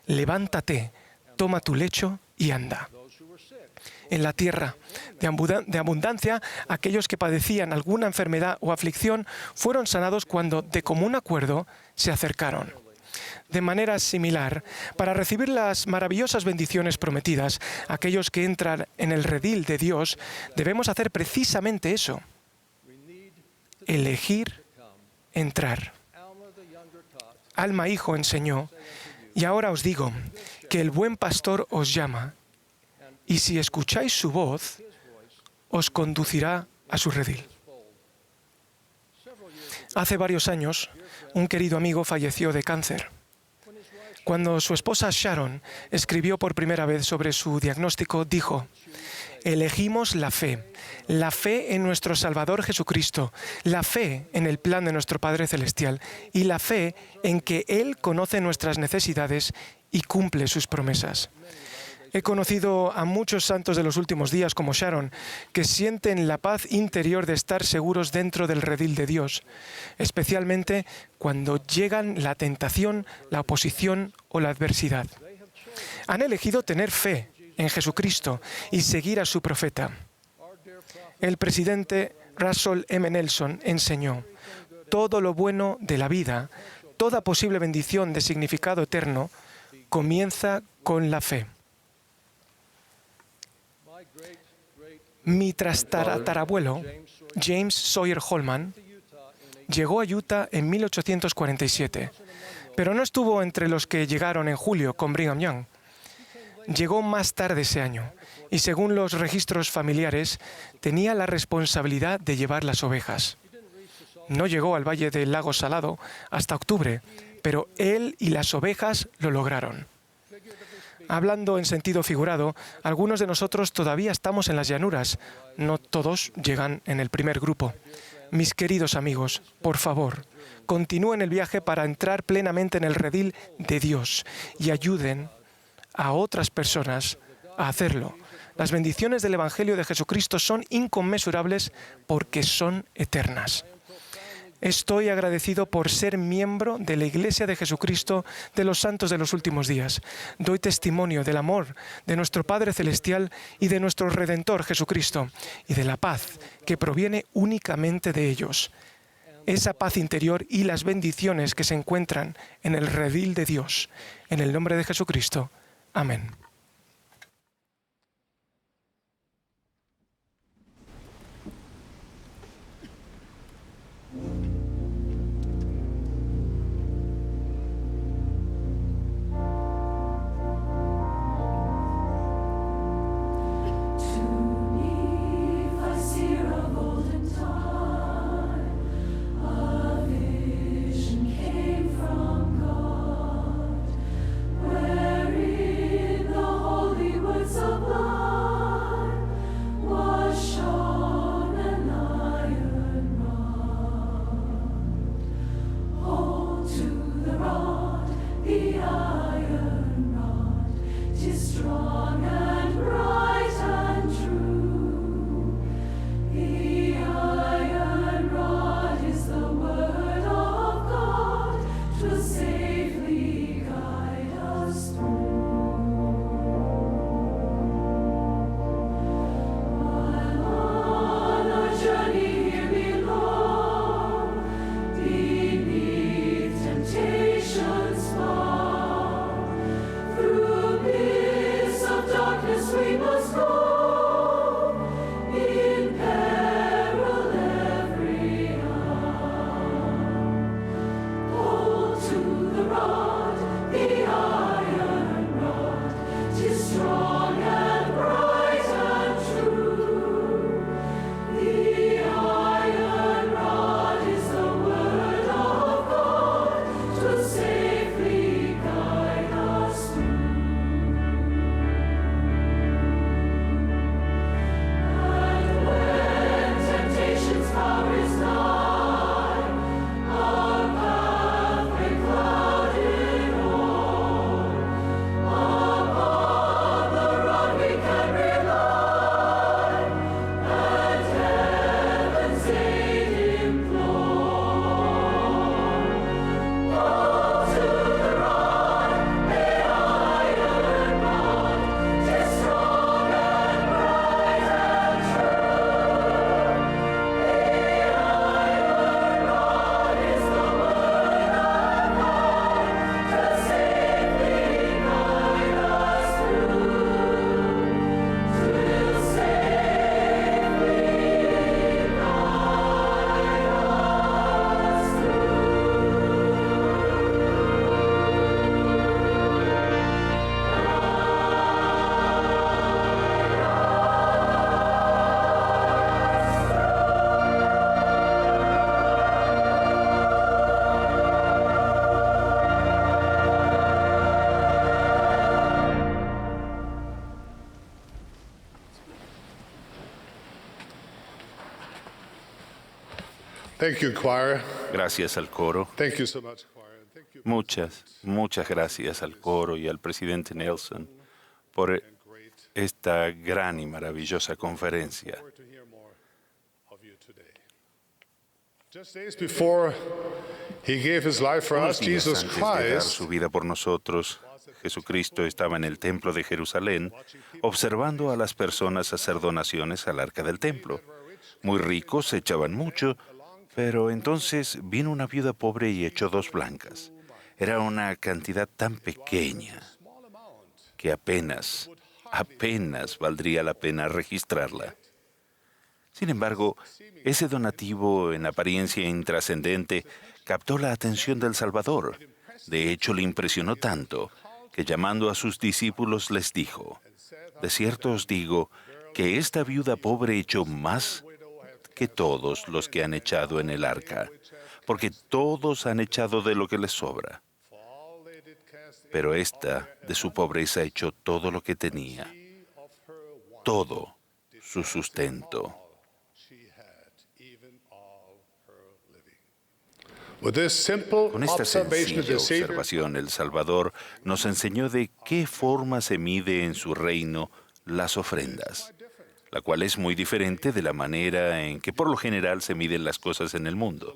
Speaker 4: levántate, toma tu lecho y anda. En la tierra de abundancia, aquellos que padecían alguna enfermedad o aflicción fueron sanados cuando de común acuerdo se acercaron. De manera similar, para recibir las maravillosas bendiciones prometidas, aquellos que entran en el redil de Dios, debemos hacer precisamente eso: elegir entrar. Alma hijo enseñó, y ahora os digo, que el buen pastor os llama, y si escucháis su voz, os conducirá a su redil. Hace varios años, un querido amigo falleció de cáncer. Cuando su esposa Sharon escribió por primera vez sobre su diagnóstico, dijo: elegimos la fe en nuestro Salvador Jesucristo, la fe en el plan de nuestro Padre Celestial y la fe en que Él conoce nuestras necesidades y cumple sus promesas. He conocido a muchos santos de los últimos días, como Sharon, que sienten la paz interior de estar seguros dentro del redil de Dios, especialmente cuando llegan la tentación, la oposición o la adversidad. Han elegido tener fe en Jesucristo y seguir a su profeta. El presidente Russell M. Nelson enseñó: todo lo bueno de la vida, toda posible bendición de significado eterno, comienza con la fe. Mi tatarabuelo, James Sawyer Holman, llegó a Utah en 1847, pero no estuvo entre los que llegaron en julio con Brigham Young. Llegó más tarde ese año y, según los registros familiares, tenía la responsabilidad de llevar las ovejas. No llegó al Valle del Lago Salado hasta octubre, pero él y las ovejas lo lograron. Hablando en sentido figurado, algunos de nosotros todavía estamos en las llanuras. No todos llegan en el primer grupo. Mis queridos amigos, por favor, continúen el viaje para entrar plenamente en el redil de Dios y ayuden a otras personas a hacerlo. Las bendiciones del Evangelio de Jesucristo son inconmensurables porque son eternas. Estoy agradecido por ser miembro de la Iglesia de Jesucristo de los Santos de los Últimos Días. Doy testimonio del amor de nuestro Padre Celestial y de nuestro Redentor Jesucristo y de la paz que proviene únicamente de ellos. Esa paz interior y las bendiciones que se encuentran en el redil de Dios. En el nombre de Jesucristo. Amén.
Speaker 8: Wherein the
Speaker 3: Thank you, choir.
Speaker 8: Gracias al coro.
Speaker 3: Thank you so much, choir. Thank you.
Speaker 8: Muchas gracias al coro y al presidente Nelson por esta gran y maravillosa conferencia.
Speaker 3: Forward to hear more of you today. Just days before he gave his life for
Speaker 8: Unos
Speaker 3: us,
Speaker 8: días
Speaker 3: Jesus
Speaker 8: antes de dar
Speaker 3: Christ
Speaker 8: su vida por nosotros, Jesucristo estaba en el templo de Jerusalén observando a las personas hacer donaciones al arca del templo. Muy ricos echaban mucho, pero entonces vino una viuda pobre y echó 2 blancas. Era una cantidad tan pequeña que apenas valdría la pena registrarla. Sin embargo, ese donativo en apariencia intrascendente captó la atención del Salvador. De hecho, le impresionó tanto que llamando a sus discípulos les dijo: de cierto os digo que esta viuda pobre echó más que todos los que han echado en el arca, porque todos han echado de lo que les sobra. Pero esta, de su pobreza, echó todo lo que tenía, todo su sustento.
Speaker 3: with this simple
Speaker 8: Con esta
Speaker 3: observation of
Speaker 8: sencilla
Speaker 3: the Savior,
Speaker 8: observación, el Salvador nos enseñó de qué forma se mide en su reino las ofrendas, la cual es muy diferente de la manera en que por lo general se miden las cosas en el mundo.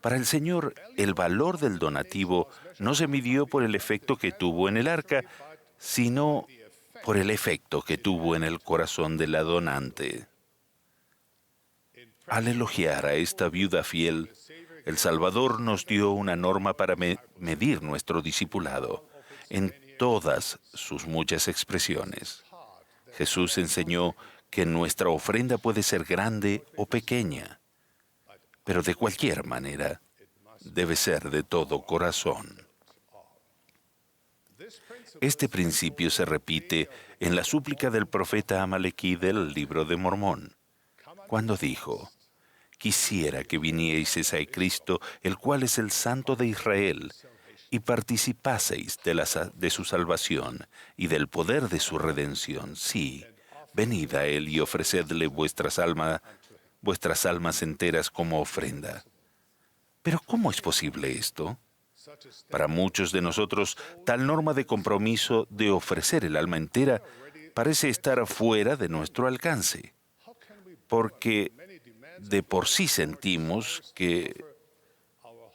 Speaker 8: Para el Señor, el valor del donativo no se midió por el efecto que tuvo en el arca, sino por el efecto que tuvo en el corazón de la donante. Al elogiar a esta viuda fiel, el Salvador nos dio una norma para medir nuestro discipulado en todas sus muchas expresiones. Jesús enseñó que nuestra ofrenda puede ser grande o pequeña, pero de cualquier manera debe ser de todo corazón. Este principio se repite en la súplica del profeta Amalequí del libro de Mormón, cuando dijo: quisiera que vinieseis a Cristo, el cual es el Santo de Israel, y participaseis de su salvación y del poder de su redención. Sí, venid a Él y ofrecedle vuestras almas enteras como ofrenda. Pero ¿cómo es posible esto? Para muchos de nosotros, tal norma de compromiso de ofrecer el alma entera parece estar fuera de nuestro alcance, porque de por sí sentimos que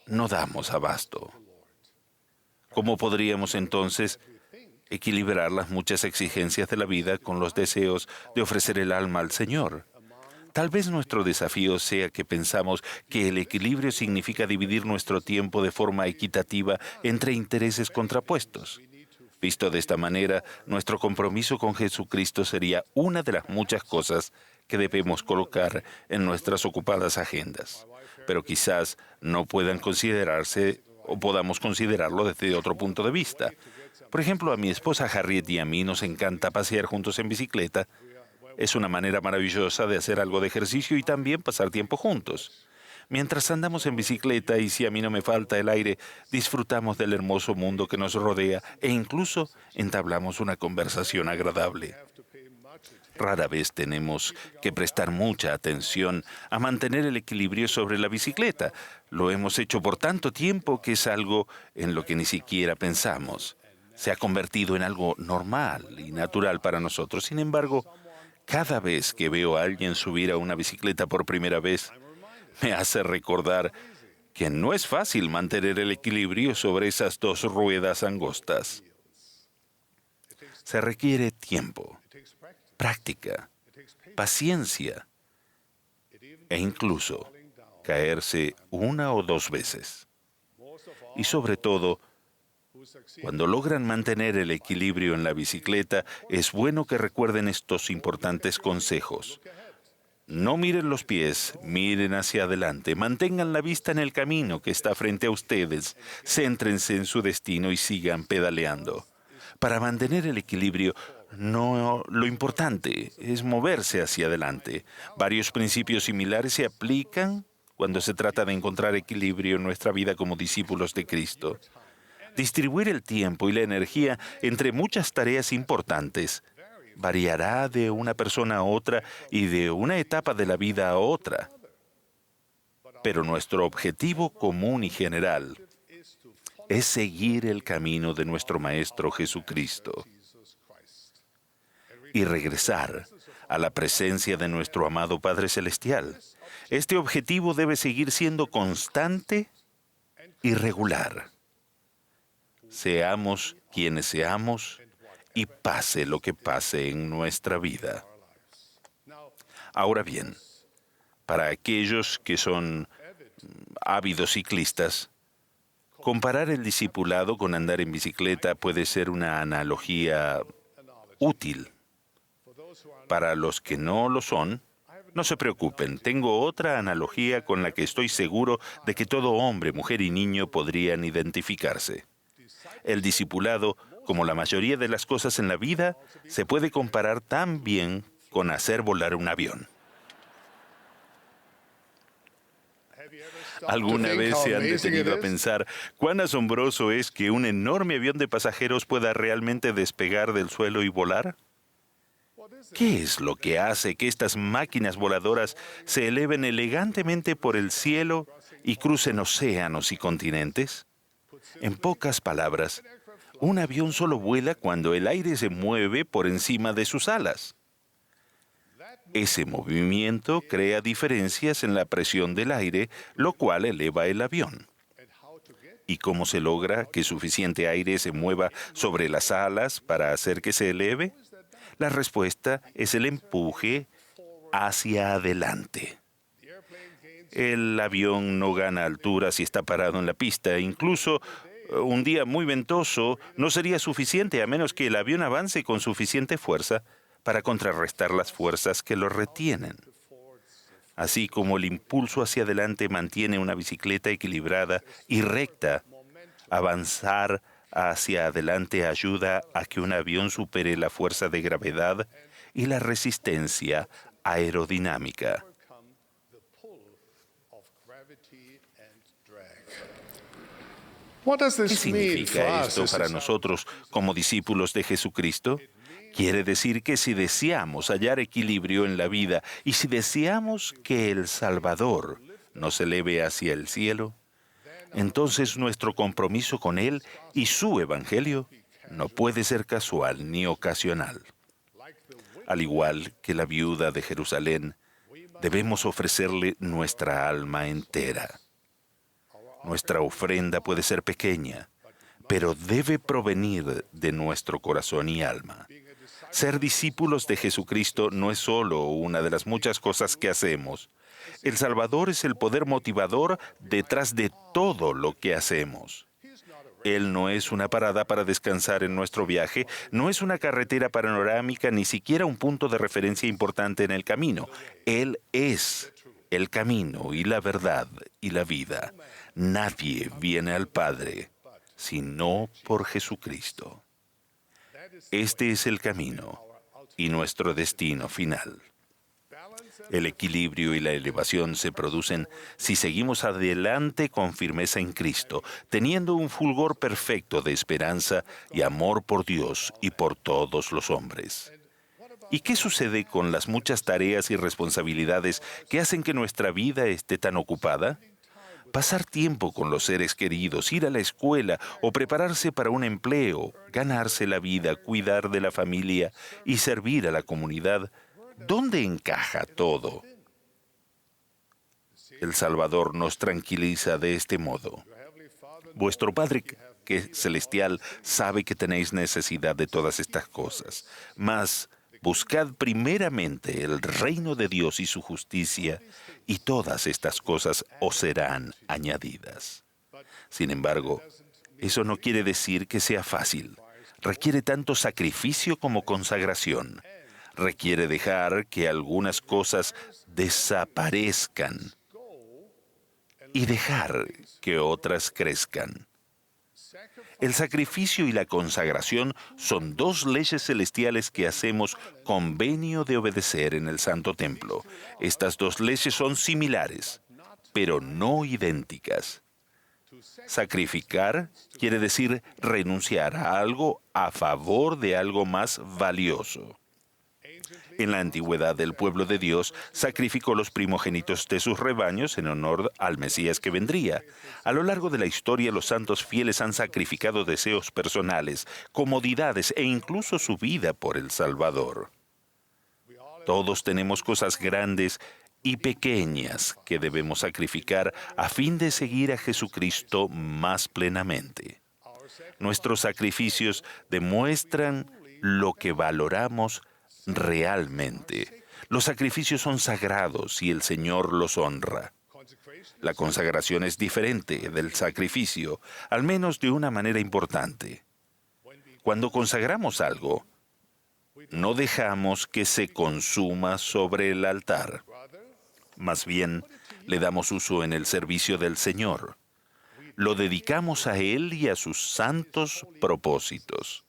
Speaker 8: no damos abasto. ¿Cómo podríamos entonces equilibrar las muchas exigencias de la vida con los deseos de ofrecer el alma al Señor? Tal vez nuestro desafío sea que pensamos que el equilibrio significa dividir nuestro tiempo de forma equitativa entre intereses contrapuestos. Visto de esta manera, nuestro compromiso con Jesucristo sería una de las muchas cosas que debemos colocar en nuestras ocupadas agendas, pero quizás no puedan considerarse o podamos considerarlo desde otro punto de vista. Por ejemplo, a mi esposa Harriet y a mí nos encanta pasear juntos en bicicleta. Es una manera maravillosa de hacer algo de ejercicio y también pasar tiempo juntos. Mientras andamos en bicicleta, y si a mí no me falta el aire, disfrutamos del hermoso mundo que nos rodea e incluso entablamos una conversación agradable. Rara vez tenemos que prestar mucha atención a mantener el equilibrio sobre la bicicleta. Lo hemos hecho por tanto tiempo que es algo en lo que ni siquiera pensamos. Se ha convertido en algo normal y natural para nosotros. Sin embargo, cada vez que veo a alguien subir a una bicicleta por primera vez, me hace recordar que no es fácil mantener el equilibrio sobre esas 2 ruedas angostas. Se requiere tiempo, práctica, paciencia e incluso caerse 1 o 2 veces. Y sobre todo, cuando logran mantener el equilibrio en la bicicleta, es bueno que recuerden estos importantes consejos. No miren los pies, miren hacia adelante, mantengan la vista en el camino que está frente a ustedes, céntrense en su destino y sigan pedaleando. Para mantener el equilibrio, lo importante es moverse hacia adelante. Varios principios similares se aplican cuando se trata de encontrar equilibrio en nuestra vida como discípulos de Cristo. Distribuir el tiempo y la energía entre muchas tareas importantes variará de una persona a otra y de una etapa de la vida a otra. Pero nuestro objetivo común y general es seguir el camino de nuestro Maestro Jesucristo y regresar a la presencia de nuestro amado Padre Celestial. Este objetivo debe seguir siendo constante y regular. Seamos quienes seamos y pase lo que pase en nuestra vida. Ahora bien, para aquellos que son ávidos ciclistas, comparar el discipulado con andar en bicicleta puede ser una analogía útil. Para los que no lo son, no se preocupen, tengo otra analogía con la que estoy seguro de que todo hombre, mujer y niño podrían identificarse. El discipulado, como la mayoría de las cosas en la vida, se puede comparar también con hacer volar un avión. ¿Alguna vez se han detenido a pensar cuán asombroso es que un enorme avión de pasajeros pueda realmente despegar del suelo y volar? ¿Qué es lo que hace que estas máquinas voladoras se eleven elegantemente por el cielo y crucen océanos y continentes? En pocas palabras, un avión solo vuela cuando el aire se mueve por encima de sus alas. Ese movimiento crea diferencias en la presión del aire, lo cual eleva el avión. ¿Y cómo se logra que suficiente aire se mueva sobre las alas para hacer que se eleve? La respuesta es el empuje hacia adelante. El avión no gana altura si está parado en la pista. Incluso un día muy ventoso no sería suficiente a menos que el avión avance con suficiente fuerza para contrarrestar las fuerzas que lo retienen. Así como el impulso hacia adelante mantiene una bicicleta equilibrada y recta, avanzar hacia adelante ayuda a que un avión supere la fuerza de gravedad y la resistencia aerodinámica. ¿Qué significa esto para nosotros como discípulos de Jesucristo? Quiere decir que si deseamos hallar equilibrio en la vida y si deseamos que el Salvador nos eleve hacia el cielo, entonces nuestro compromiso con Él y su Evangelio no puede ser casual ni ocasional. Al igual que la viuda de Jerusalén, debemos ofrecerle nuestra alma entera. Nuestra ofrenda puede ser pequeña, pero debe provenir de nuestro corazón y alma. Ser discípulos de Jesucristo no es solo una de las muchas cosas que hacemos. El Salvador es el poder motivador detrás de todo lo que hacemos. Él no es una parada para descansar en nuestro viaje, no es una carretera panorámica, ni siquiera un punto de referencia importante en el camino. Él es el camino y la verdad y la vida. Nadie viene al Padre sino por Jesucristo. Este es el camino y nuestro destino final. El equilibrio y la elevación se producen si seguimos adelante con firmeza en Cristo, teniendo un fulgor perfecto de esperanza y amor por Dios y por todos los hombres. ¿Y qué sucede con las muchas tareas y responsabilidades que hacen que nuestra vida esté tan ocupada? Pasar tiempo con los seres queridos, ir a la escuela o prepararse para un empleo, ganarse la vida, cuidar de la familia y servir a la comunidad. ¿Dónde encaja todo? El Salvador nos tranquiliza de este modo. Vuestro Padre celestial sabe que tenéis necesidad de todas estas cosas, mas buscad primeramente el reino de Dios y su justicia, y todas estas cosas os serán añadidas. Sin embargo, eso no quiere decir que sea fácil. Requiere tanto sacrificio como consagración. Requiere dejar que algunas cosas desaparezcan y dejar que otras crezcan. El sacrificio y la consagración son dos leyes celestiales que hacemos convenio de obedecer en el Santo Templo. Estas dos leyes son similares, pero no idénticas. Sacrificar quiere decir renunciar a algo a favor de algo más valioso. En la antigüedad, el pueblo de Dios sacrificó los primogénitos de sus rebaños en honor al Mesías que vendría. A lo largo de la historia, los santos fieles han sacrificado deseos personales, comodidades e incluso su vida por el Salvador. Todos tenemos cosas grandes y pequeñas que debemos sacrificar a fin de seguir a Jesucristo más plenamente. Nuestros sacrificios demuestran lo que valoramos realmente. Los sacrificios son sagrados y el Señor los honra. La consagración es diferente del sacrificio, al menos de una manera importante. Cuando consagramos algo, no dejamos que se consuma sobre el altar. Más bien, le damos uso en el servicio del Señor. Lo dedicamos a Él y a sus santos propósitos.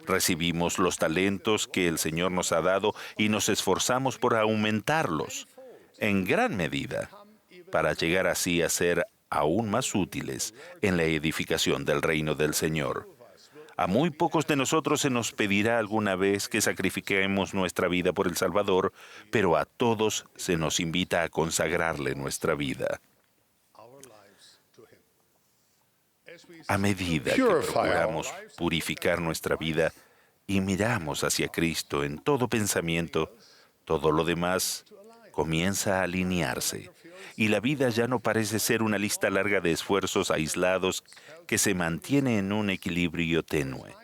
Speaker 8: Recibimos los talentos que el Señor nos ha dado y nos esforzamos por aumentarlos, en gran medida, para llegar así a ser aún más útiles en la edificación del reino del Señor. A muy pocos de nosotros se nos pedirá alguna vez que sacrifiquemos nuestra vida por el Salvador, pero a todos se nos invita a consagrarle nuestra vida. A medida que procuramos purificar nuestra vida y miramos hacia Cristo en todo pensamiento, todo lo demás comienza a alinearse y la vida ya no parece ser una lista larga de esfuerzos aislados que se mantiene en un equilibrio tenue.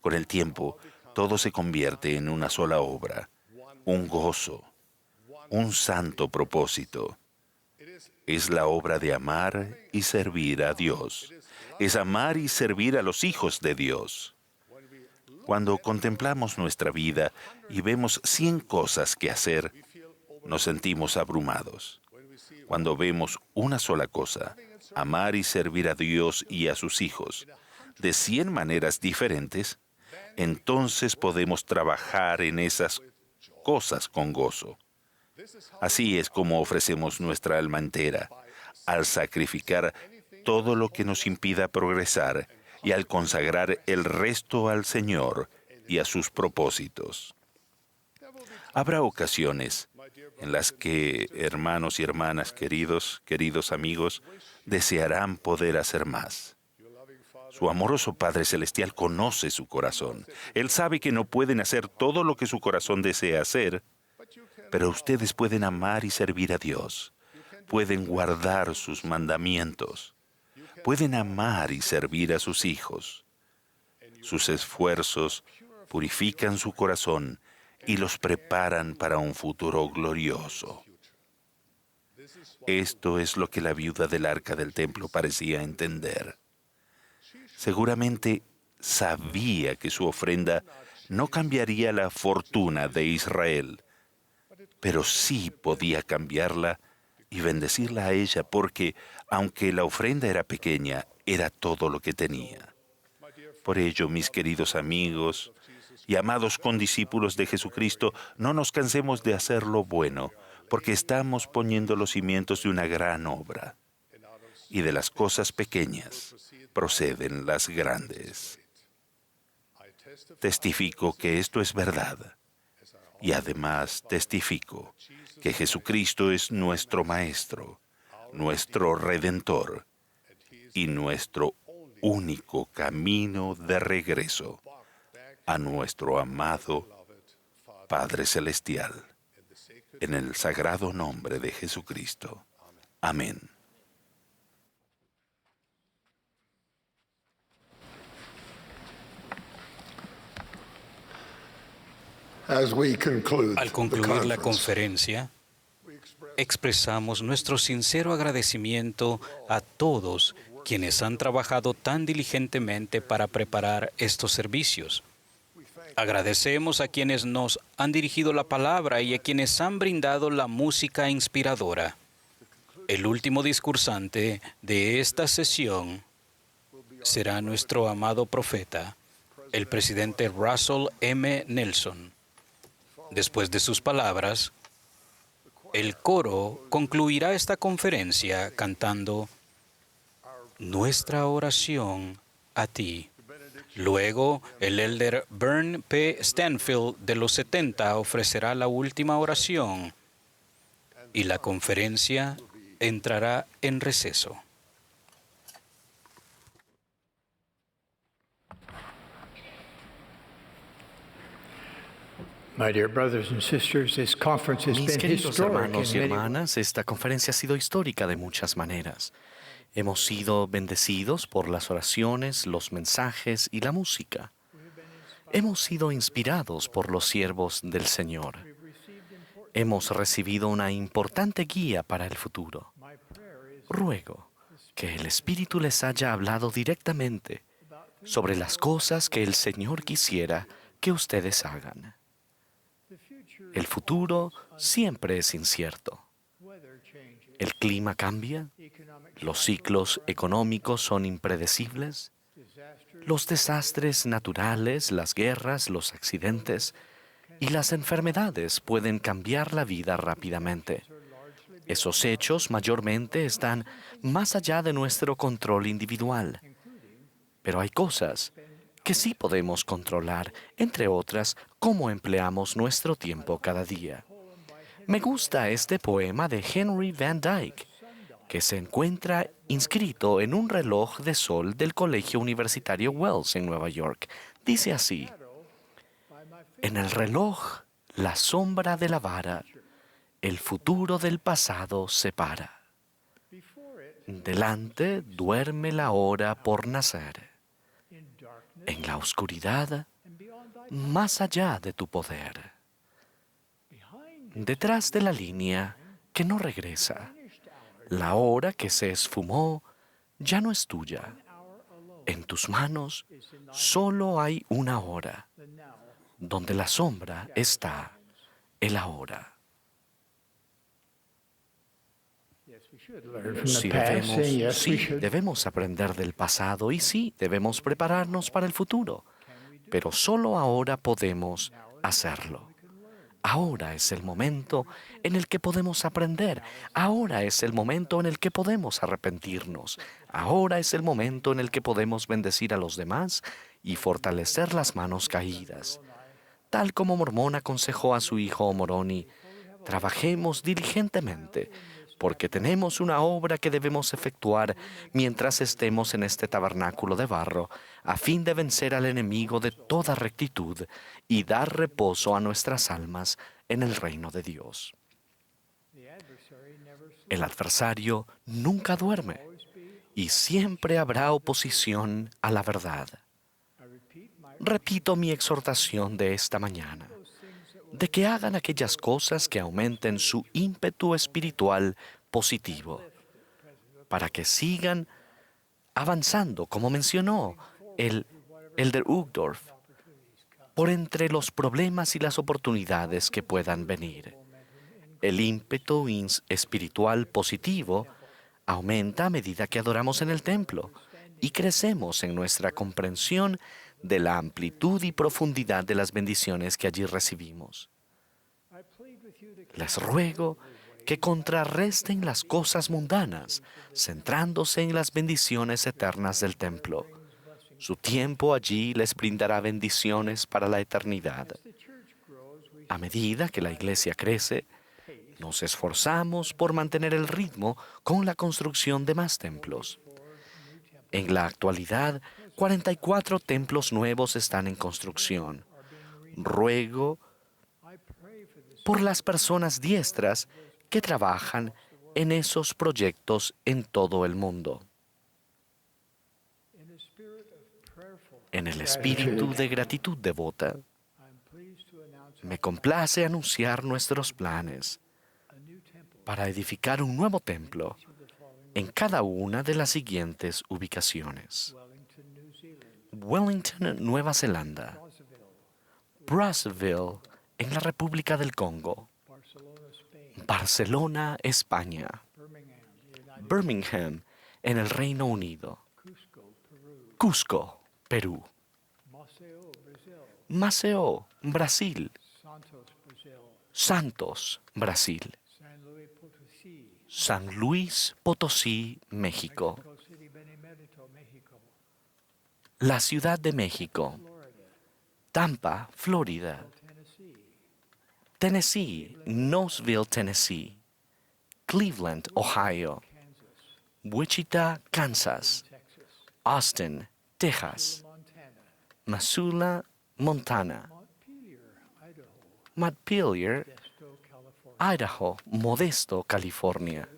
Speaker 8: Con el tiempo, todo se convierte en una sola obra, un gozo, un santo propósito. Es la obra de amar y servir a Dios. Es amar y servir a los hijos de Dios. Cuando contemplamos nuestra vida y vemos 100 cosas que hacer, nos sentimos abrumados. Cuando vemos una sola cosa, amar y servir a Dios y a sus hijos, de 100 maneras diferentes, entonces podemos trabajar en esas cosas con gozo. Así es como ofrecemos nuestra alma entera, al sacrificar todo lo que nos impida progresar y al consagrar el resto al Señor y a sus propósitos. Habrá ocasiones en las que hermanos y hermanas queridos amigos, desearán poder hacer más. Su amoroso Padre Celestial conoce su corazón. Él sabe que no pueden hacer todo lo que su corazón desea hacer, pero ustedes pueden amar y servir a Dios. Pueden guardar sus mandamientos. Pueden amar y servir a sus hijos. Sus esfuerzos purifican su corazón y los preparan para un futuro glorioso. Esto es lo que la viuda del arca del templo parecía entender. Seguramente sabía que su ofrenda no cambiaría la fortuna de Israel, pero sí podía cambiarla y bendecirla a ella porque, aunque la ofrenda era pequeña, era todo lo que tenía. Por ello, mis queridos amigos y amados condiscípulos de Jesucristo, no nos cansemos de hacer lo bueno, porque estamos poniendo los cimientos de una gran obra. Y de las cosas pequeñas proceden las grandes. Testifico que esto es verdad. Y además testifico que Jesucristo es nuestro Maestro, nuestro Redentor y nuestro único camino de regreso a nuestro amado Padre Celestial, en el sagrado nombre de Jesucristo. Amén.
Speaker 2: Al concluir la conferencia, expresamos nuestro sincero agradecimiento a todos quienes han trabajado tan diligentemente para preparar estos servicios. Agradecemos a quienes nos han dirigido la palabra y a quienes han brindado la música inspiradora. El último discursante de esta sesión será nuestro amado profeta, el presidente Russell M. Nelson. Después de sus palabras, el coro concluirá esta conferencia cantando Nuestra oración a ti, Luego, el elder Vern P. Stanfield de los 70 ofrecerá la última oración y la conferencia entrará en receso.
Speaker 9: My dear brothers and sisters, this conference has
Speaker 5: Mis
Speaker 9: been
Speaker 5: queridos
Speaker 9: historic
Speaker 5: hermanos y
Speaker 9: in many
Speaker 5: hermanas, esta conferencia ha sido histórica de muchas maneras. Hemos sido bendecidos por las oraciones, los mensajes y la música. Hemos sido inspirados por los siervos del Señor. Hemos recibido una importante guía para el futuro. Ruego que el Espíritu les haya hablado directamente sobre las cosas que el Señor quisiera que ustedes hagan. El futuro siempre es incierto. El clima cambia, los ciclos económicos son impredecibles, los desastres naturales, las guerras, los accidentes y las enfermedades pueden cambiar la vida rápidamente. Esos hechos mayormente están más allá de nuestro control individual. Pero hay cosas que sí podemos controlar, entre otras, cómo empleamos nuestro tiempo cada día. Me gusta este poema de Henry Van Dyke, que se encuentra inscrito en un reloj de sol del Colegio Universitario Wells en Nueva York. Dice así: en el reloj, la sombra de la vara, el futuro del pasado separa. Delante duerme la hora por nacer. En la oscuridad, más allá de tu poder. Detrás de la línea que no regresa, la hora que se esfumó ya no es tuya. En tus manos solo hay una hora, donde la sombra está el ahora. Sí debemos aprender del pasado y sí debemos prepararnos para el futuro, pero solo ahora podemos hacerlo. Ahora es el momento en el que podemos aprender. Ahora es el momento en el que podemos arrepentirnos. Ahora es el momento en el que podemos bendecir a los demás y fortalecer las manos caídas. Tal como Mormón aconsejó a su hijo Moroni, trabajemos diligentemente, porque tenemos una obra que debemos efectuar mientras estemos en este tabernáculo de barro, a fin de vencer al enemigo de toda rectitud y dar reposo a nuestras almas en el reino de Dios. El adversario nunca duerme y siempre habrá oposición a la verdad. Repito mi exhortación de esta mañana, de que hagan aquellas cosas que aumenten su ímpetu espiritual positivo, para que sigan avanzando, como mencionó el elder Uchtdorf, por entre los problemas y las oportunidades que puedan venir. El ímpetu espiritual positivo aumenta a medida que adoramos en el templo y crecemos en nuestra comprensión de la amplitud y profundidad de las bendiciones que allí recibimos. Les ruego que contrarresten las cosas mundanas, centrándose en las bendiciones eternas del templo. Su tiempo allí les brindará bendiciones para la eternidad. A medida que la iglesia crece, nos esforzamos por mantener el ritmo con la construcción de más templos. En la actualidad, 44 templos nuevos están en construcción. Ruego por las personas diestras que trabajan en esos proyectos en todo el mundo. En el espíritu de gratitud devota, me complace anunciar nuestros planes para edificar un nuevo templo en cada una de las siguientes ubicaciones: Wellington, Nueva Zelanda; Brazzaville, en la República del Congo; Barcelona, España; Birmingham, en el Reino Unido; Cusco, Perú; Maceió, Brasil; Santos, Brasil; San Luis Potosí, México; la Ciudad de México, Tampa, Florida, Tennessee, Knoxville, Tennessee, Cleveland, Ohio, Wichita, Kansas, Austin, Texas, Missoula, Montana, Montpelier, Idaho, Modesto, California.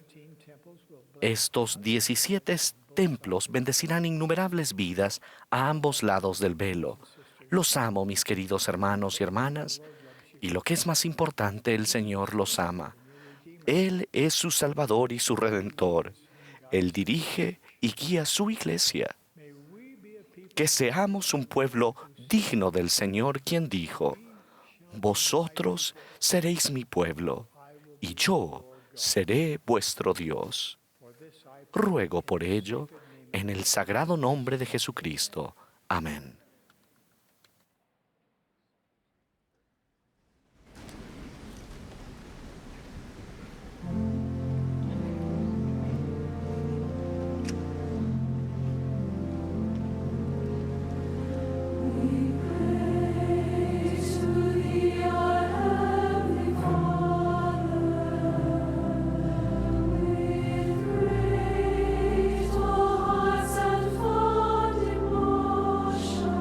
Speaker 5: Estos 17 templos bendecirán innumerables vidas a ambos lados del velo. Los amo, mis queridos hermanos y hermanas, y lo que es más importante, el Señor los ama. Él es su Salvador y su Redentor. Él dirige y guía su iglesia. Que seamos un pueblo digno del Señor, quien dijo: vosotros seréis mi pueblo, y yo seré vuestro Dios. Ruego por ello, en el sagrado nombre de Jesucristo. Amén.
Speaker 10: Hearts and fond emotion.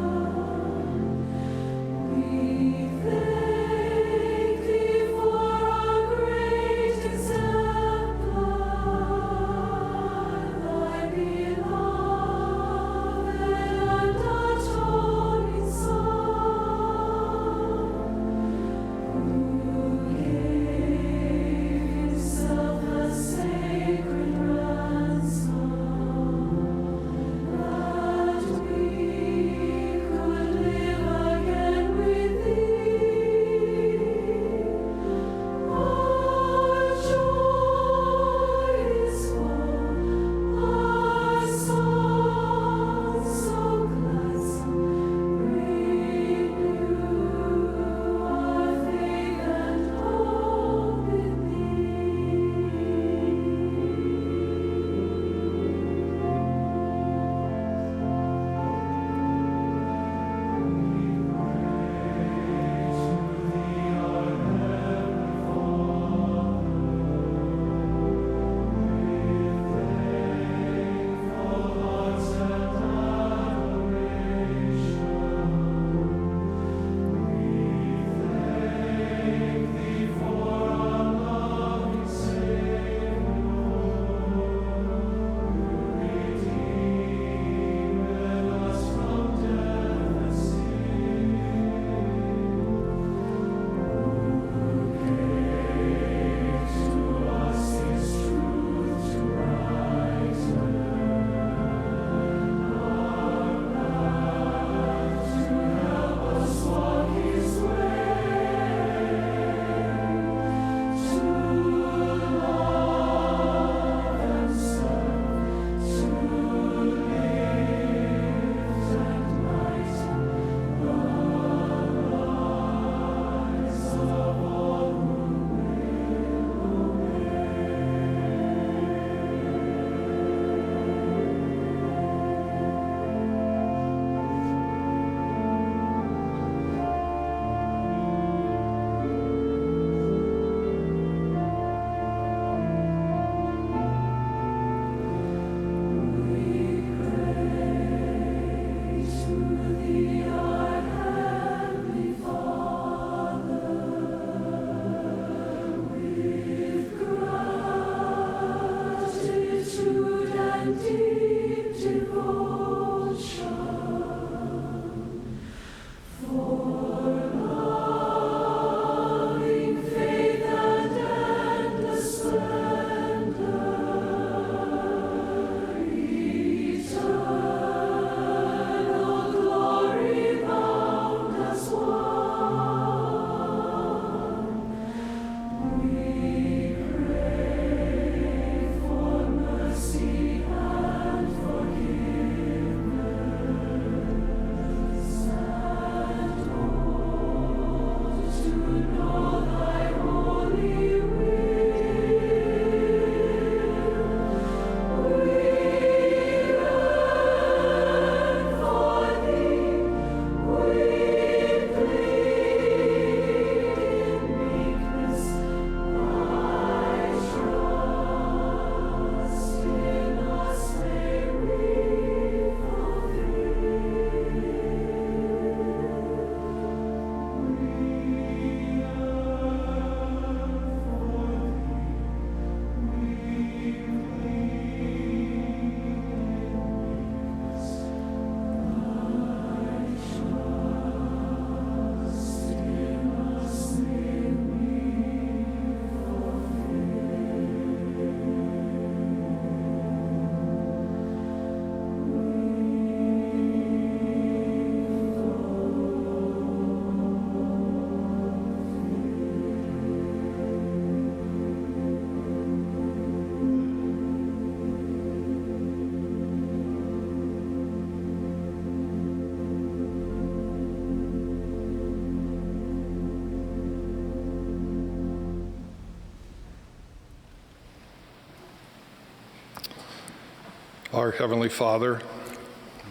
Speaker 3: Our Heavenly Father,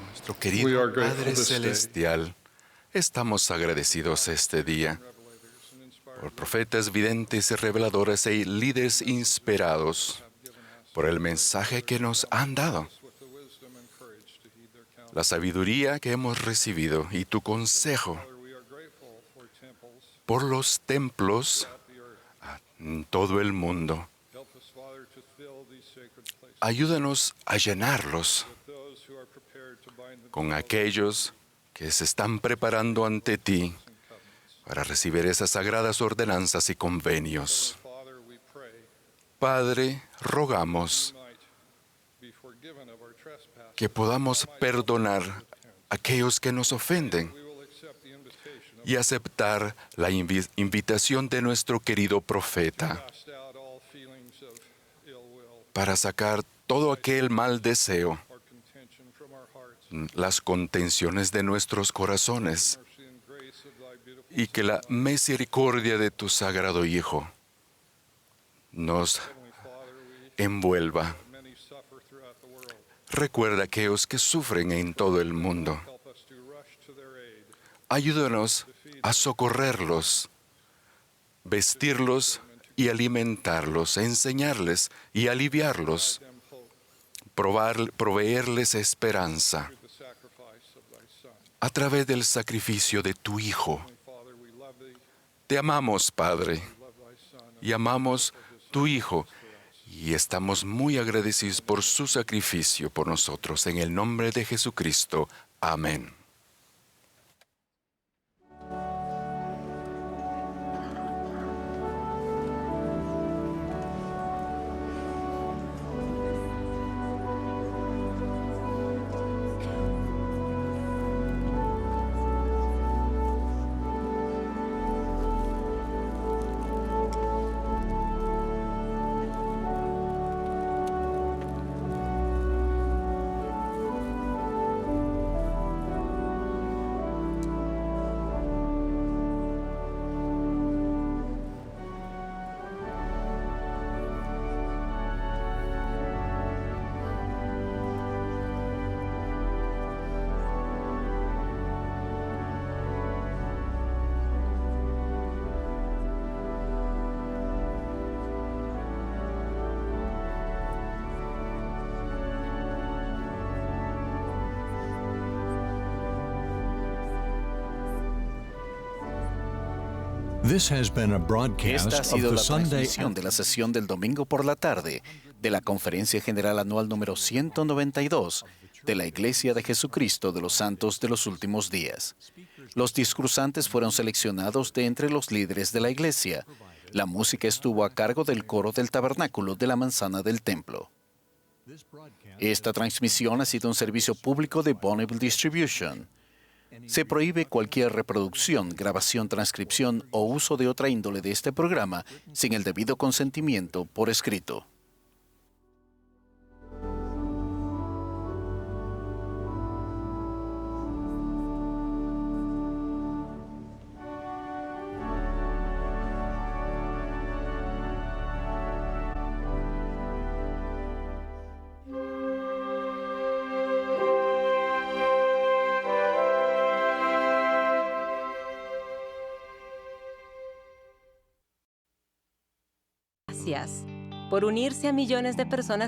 Speaker 10: Nuestro
Speaker 3: We
Speaker 10: querido
Speaker 3: are grateful
Speaker 10: Padre
Speaker 3: this day.
Speaker 10: Celestial, estamos agradecidos este día por profetas, videntes y reveladores y líderes inspirados por el mensaje que nos han dado, la sabiduría que hemos recibido y tu consejo por los templos en todo el mundo. Ayúdanos a llenarlos con aquellos que se están preparando ante ti para recibir esas sagradas ordenanzas y convenios. Padre, rogamos que podamos perdonar a aquellos que nos ofenden y aceptar la invitación de nuestro querido profeta para sacar todo aquel mal deseo, las contenciones de nuestros corazones, y que la misericordia de tu sagrado Hijo nos envuelva. Recuerda a aquellos que sufren en todo el mundo. Ayúdanos a socorrerlos, vestirlos y alimentarlos, enseñarles y aliviarlos, proveerles esperanza a través del sacrificio de tu Hijo. Te amamos, Padre, y amamos tu Hijo, y estamos muy agradecidos por su sacrificio por nosotros. En el nombre de Jesucristo. Amén.
Speaker 1: Esta ha sido la transmisión de la sesión del domingo por la tarde de la Conferencia General Anual número 192 de la Iglesia de Jesucristo de los Santos de los Últimos Días. Los discursantes fueron seleccionados de entre los líderes de la Iglesia. La música estuvo a cargo del coro del Tabernáculo de la Manzana del Templo. Esta transmisión ha sido un servicio público de Bonneville Distribution. Se prohíbe cualquier reproducción, grabación, transcripción o uso de otra índole de este programa sin el debido consentimiento por escrito.
Speaker 11: Gracias por unirse a millones de personas